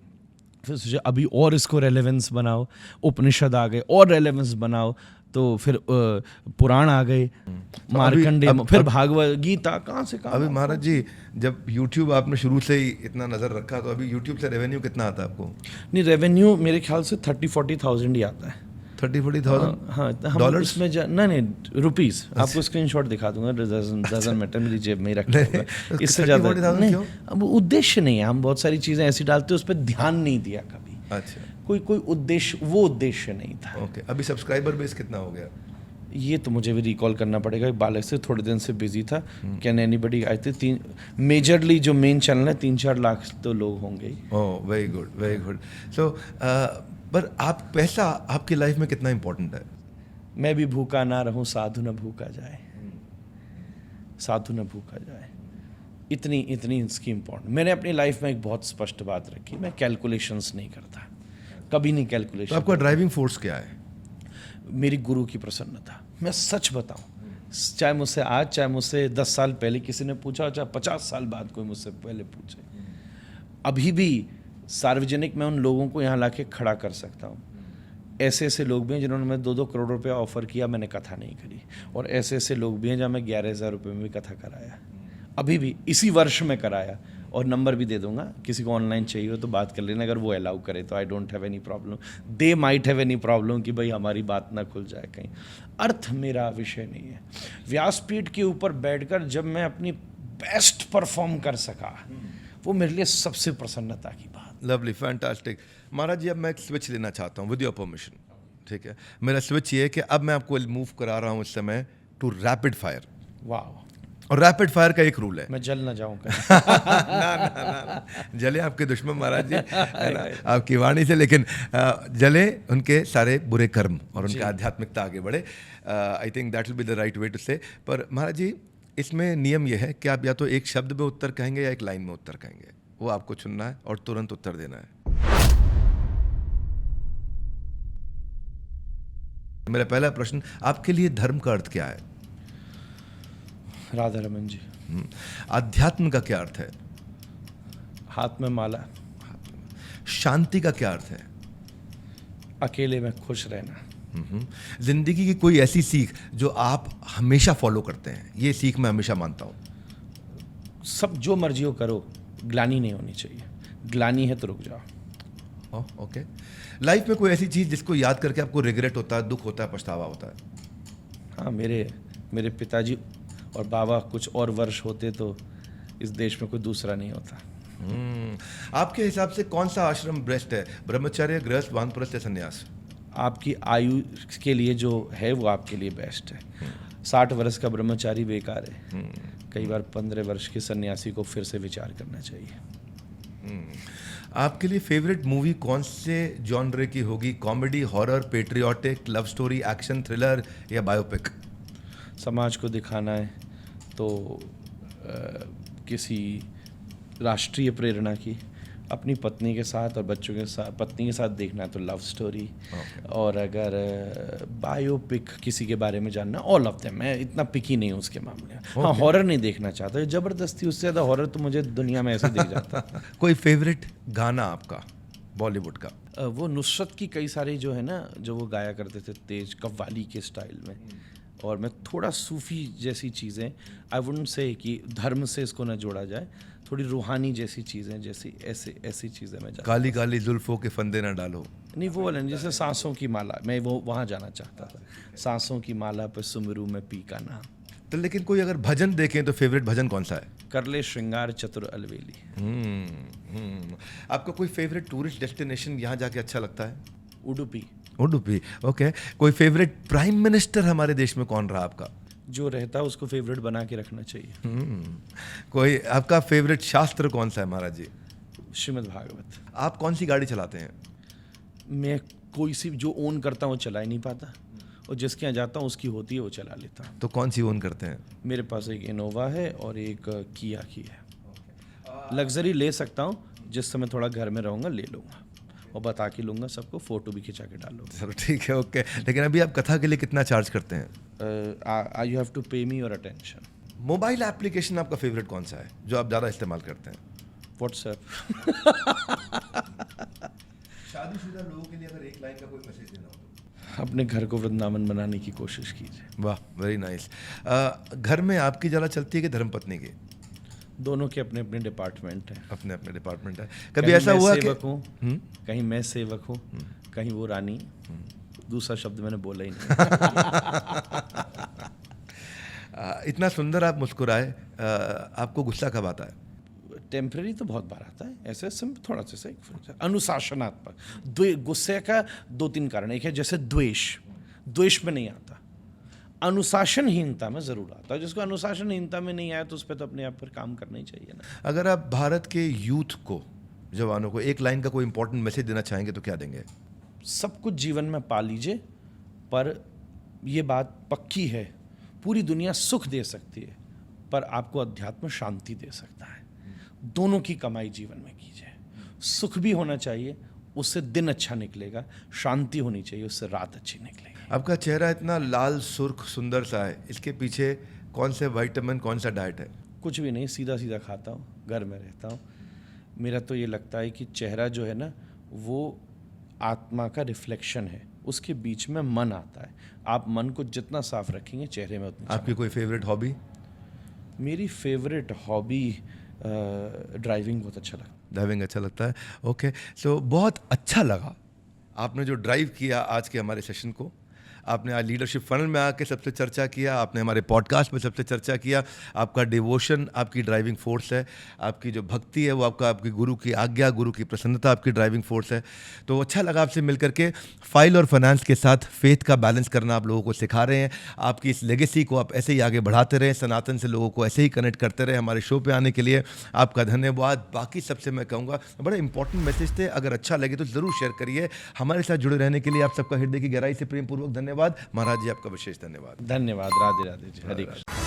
फिर सोचा अभी और इसको रेलेवेंस बनाओ, उपनिषद आ गए और रेलेवेंस बनाओ, तो फिर पुराण आ गए, मार्कंडेय, फिर भागवत गीता, कहाँ से कहाँ। अभी महाराज जी, जब YouTube आपने शुरू से ही इतना नज़र रखा, तो अभी YouTube से रेवेन्यू कितना आता है आपको? नहीं, रेवेन्यू मेरे ख्याल से 30-40,000 ही आता है। 30-40,000? हाँ, हम डॉलर्स उसमें नहीं रुपीस, आपको स्क्रीनशॉट दिखा दूंगा, डजन मैटर, मेरी जेब में ही रखा होगा। इससे ज़्यादा 30-40,000 नहीं, क्यों? अब उद्देश्य नहीं है, हम बहुत सारी चीज़ें ऐसी डालते हैं, उस पर ध्यान नहीं दिया कभी। अच्छा, कोई उद्देश्य, वो उद्देश्य नहीं था। ओके। अभी सब्सक्राइबर बेस कितना हो गया? ये तो मुझे भी रिकॉल करना पड़ेगा, बालक से थोड़े दिन से बिजी था। Can anybody, I think majorly जो मेन चैनल है 3-4 लाख तो लोग होंगे ही। ओह, वेरी गुड, वेरी गुड। सो पर आप, पैसा आपकी लाइफ में कितना इंपॉर्टेंट है? मैं भी भूखा ना रहूं, साधु न भूखा जाए, साधु न भूखा जाए, इतनी इसकी इम्पोर्टेंट। मैंने अपनी लाइफ में एक बहुत स्पष्ट बात रखी, मैं कैलकुलेशंस नहीं करता, कभी नहीं तो कैलकुलेशन। आपका ड्राइविंग फोर्स क्या है? मेरी गुरु की प्रसन्नता। मैं सच बताऊं, चाहे मुझसे आज, चाहे मुझसे 10 साल पहले किसी ने पूछा, चाहे 50 साल बाद कोई मुझसे पहले पूछे, अभी भी सार्वजनिक मैं उन लोगों को यहाँ लाके खड़ा कर सकता हूँ। ऐसे लोग भी हैं जिन्होंने मैं 2-2 करोड़ रुपया ऑफर किया, मैंने कथा नहीं करी। और ऐसे लोग भी हैं जहाँ मैं 11,000 रुपये में भी कथा कराया, अभी भी इसी वर्ष में कराया। और नंबर भी दे दूंगा, किसी को ऑनलाइन चाहिए हो तो बात कर लेना, अगर वो अलाउ करे तो। I don't have any problem, they might have any problem कि भाई हमारी बात ना खुल जाए कहीं। अर्थ मेरा विषय नहीं है। व्यासपीठ के ऊपर बैठकर जब मैं अपनी बेस्ट परफॉर्म कर सका, वो मेरे लिए सबसे प्रसन्नता की बात। Lovely, fantastic. महाराज जी, अब मैं एक स्विच लेना चाहता हूँ विद योर परमिशन, ठीक है? मेरा स्विच ये है कि अब मैं आपको मूव करा रहा हूँ इस समय टू रैपिड फायर। वाह, और रैपिड फायर का एक रूल है, मैं जल ना जाऊँ ना, जले आपके दुश्मन महाराज जी, है ना, आपकी वाणी से, लेकिन जले उनके सारे बुरे कर्म और उनकी आध्यात्मिकता आगे बढ़े। I think that will be the right way to say. पर महाराज जी, इसमें नियम यह है कि आप या तो एक शब्द में उत्तर कहेंगे या एक लाइन में उत्तर कहेंगे, वो आपको चुनना है और तुरंत उत्तर देना है। मेरा पहला प्रश्न, आपके लिए धर्म का अर्थ क्या है? राधा रमन जी। अध्यात्म का क्या अर्थ है? हाथ में माला। शांति का क्या अर्थ है? अकेले में खुश रहना। जिंदगी की कोई ऐसी सीख जो आप हमेशा फॉलो करते हैं, ये सीख मैं हमेशा मानता हूँ? सब जो मर्जी हो करो, ग्लानी नहीं होनी चाहिए। ग्लानी है तो रुक जाओ। ओके। लाइफ में कोई ऐसी चीज जिसको याद करके आपको रिग्रेट होता है, दुख होता है, पछतावा होता है? हाँ, मेरे पिताजी और बाबा कुछ और वर्ष होते तो इस देश में कोई दूसरा नहीं होता। आपके हिसाब से कौन सा आश्रम बेस्ट है, ब्रह्मचर्य, गृहस्थ, वानप्रस्थ या संन्यास? आपकी आयु के लिए जो है वो आपके लिए बेस्ट है। 60 वर्ष का ब्रह्मचारी बेकार है, कई बार 15 वर्ष के सन्यासी को फिर से विचार करना चाहिए। आपके लिए फेवरेट मूवी कौन से जॉनरे की होगी? Comedy, horror, patriotic, love story, action, thriller या बायोपिक? समाज को दिखाना है तो किसी राष्ट्रीय प्रेरणा की, अपनी पत्नी के साथ और बच्चों के साथ, पत्नी के साथ देखना है तो लव स्टोरी। और अगर बायोपिक किसी के बारे में जानना, ऑल ऑफ देम। मैं इतना पिकी नहीं हूँ उसके मामले में। हाँ, हॉरर नहीं देखना चाहता, जबरदस्ती उससे ज़्यादा हॉरर तो मुझे दुनिया में ऐसे दिख जाता। कोई फेवरेट गाना आपका बॉलीवुड का? वो नुसरत की कई सारी जो है ना, जो वो गाया करते थे तेज कव्वाली के स्टाइल में। और मैं थोड़ा सूफ़ी जैसी चीज़ें, आई वुडंट से कि धर्म से इसको ना जोड़ा जाए, थोड़ी रूहानी जैसी चीज़ें, जैसी ऐसी चीज़ें मैं काली काली जुल्फों के फंदे ना डालो। नहीं, वो वाला नहीं, जैसे सांसों की माला, मैं वो वहाँ जाना चाहता था। सांसों की माला पे सुमरू में पी का नाम। तो लेकिन कोई अगर भजन देखें तो फेवरेट भजन कौन सा है? कर ले श्रृंगार चतुर अलवेली। आपका कोई फेवरेट टूरिस्ट डेस्टिनेशन यहाँ जाके अच्छा लगता है? उडुपी। उडुपी, ओके। कोई फेवरेट प्राइम मिनिस्टर हमारे देश में कौन रहा आपका? जो रहता है उसको फेवरेट बना के रखना चाहिए। कोई आपका फेवरेट शास्त्र कौन सा है महाराज जी? श्रीमद् भागवत। आप कौन सी गाड़ी चलाते हैं? मैं कोई सी जो ओन करता हूँ वो चला ही नहीं पाता, और जिसके यहाँ जाता हूँ उसकी होती है वो चला लेता हूँ। तो कौन सी ओन करते हैं? मेरे पास एक इनोवा है और एक किया की है। लग्जरी ले सकता हूँ, जिस समय थोड़ा घर में रहूँगा ले लूँगा और बता के लूँगा सबको, फ़ोटो भी खिंचा के डालूंगा। चलो ठीक है, ओके। लेकिन अभी आप कथा के लिए कितना चार्ज करते हैं? यू हैव टू पे me your attention. Mobile application आपका फेवरेट कौन सा है जो आप ज़्यादा इस्तेमाल करते हैं? व्हाट्सएप। शादीशुदा लोगों के लिए अगर एक लाइन का कोई मैसेज देना हो तो? अपने घर को वृंदावन बनाने की कोशिश कीजिए। वाह, वेरी नाइस। घर में आपकी ज़्यादा चलती है कि धर्मपत्नी की? दोनों के अपने अपने डिपार्टमेंट हैं। अपने अपने डिपार्टमेंट है। कभी कहीं ऐसा मैं हुआ कि सेवक हूँ, कहीं मैं सेवक हूँ, कहीं वो रानी। दूसरा शब्द मैंने बोला ही नहीं। इतना सुंदर आप मुस्कुराए, आपको गुस्सा कब आता है? टेम्पररी तो बहुत बार आता है, ऐसे थोड़ा सा अनुशासनात्मक। गुस्से का 2-3 कारण। एक है जैसे द्वेष में नहीं आता, अनुशासनहीनता में जरूर आता है। जिसको अनुशासनहीनता में नहीं आया तो उस पर तो अपने आप पर काम करना ही चाहिए ना। अगर आप भारत के यूथ को, जवानों को एक लाइन का कोई इंपॉर्टेंट मैसेज देना चाहेंगे तो क्या देंगे? सब कुछ जीवन में पा लीजिए, पर ये बात पक्की है, पूरी दुनिया सुख दे सकती है पर आपको अध्यात्म शांति दे सकता है। दोनों की कमाई जीवन में कीजिए। सुख भी होना चाहिए, उससे दिन अच्छा निकलेगा। शांति होनी चाहिए, उससे रात अच्छी निकलेगी। आपका चेहरा इतना लाल सुर्ख सुंदर सा है, इसके पीछे कौन से विटामिन, कौन सा डाइट है? कुछ भी नहीं, सीधा सीधा खाता हूँ, घर में रहता हूँ। मेरा तो ये लगता है कि चेहरा जो है ना वो आत्मा का रिफ्लेक्शन है, उसके बीच में मन आता है। आप मन को जितना साफ रखेंगे चेहरे में उतना। आपकी कोई फेवरेट हॉबी? मेरी फेवरेट हॉबी ड्राइविंग बहुत अच्छा लगता है। ड्राइविंग अच्छा लगता है, ओके। सो बहुत अच्छा लगा आपने जो ड्राइव किया आज के हमारे सेशन को। आपने आज लीडरशिप फनल में आके सबसे चर्चा किया, आपने हमारे पॉडकास्ट में सबसे चर्चा किया। आपका डिवोशन आपकी ड्राइविंग फोर्स है, आपकी जो भक्ति है वो आपकी गुरु की आज्ञा, गुरु की प्रसन्नता आपकी ड्राइविंग फोर्स है। तो अच्छा लगा आपसे मिल करके। फाइल और फाइनेंस के साथ फेथ का बैलेंस करना आप लोगों को सिखा रहे हैं। आपकी इस लेगेसी को आप ऐसे ही आगे बढ़ाते रहें, सनातन से लोगों को ऐसे ही कनेक्ट करते रहें। हमारे शो पे आने के लिए आपका धन्यवाद। बाकी सबसे मैं कहूँगा बड़े इंपॉर्टेंट मैसेज थे, अगर अच्छा लगे तो ज़रूर शेयर करिए। हमारे साथ जुड़े रहने के लिए आप सबका हृदय की गहराई से प्रेम पूर्वक धन्यवाद। महाराज जी आपका विशेष धन्यवाद। धन्यवाद। राधे राधे जी। हरे कृष्ण।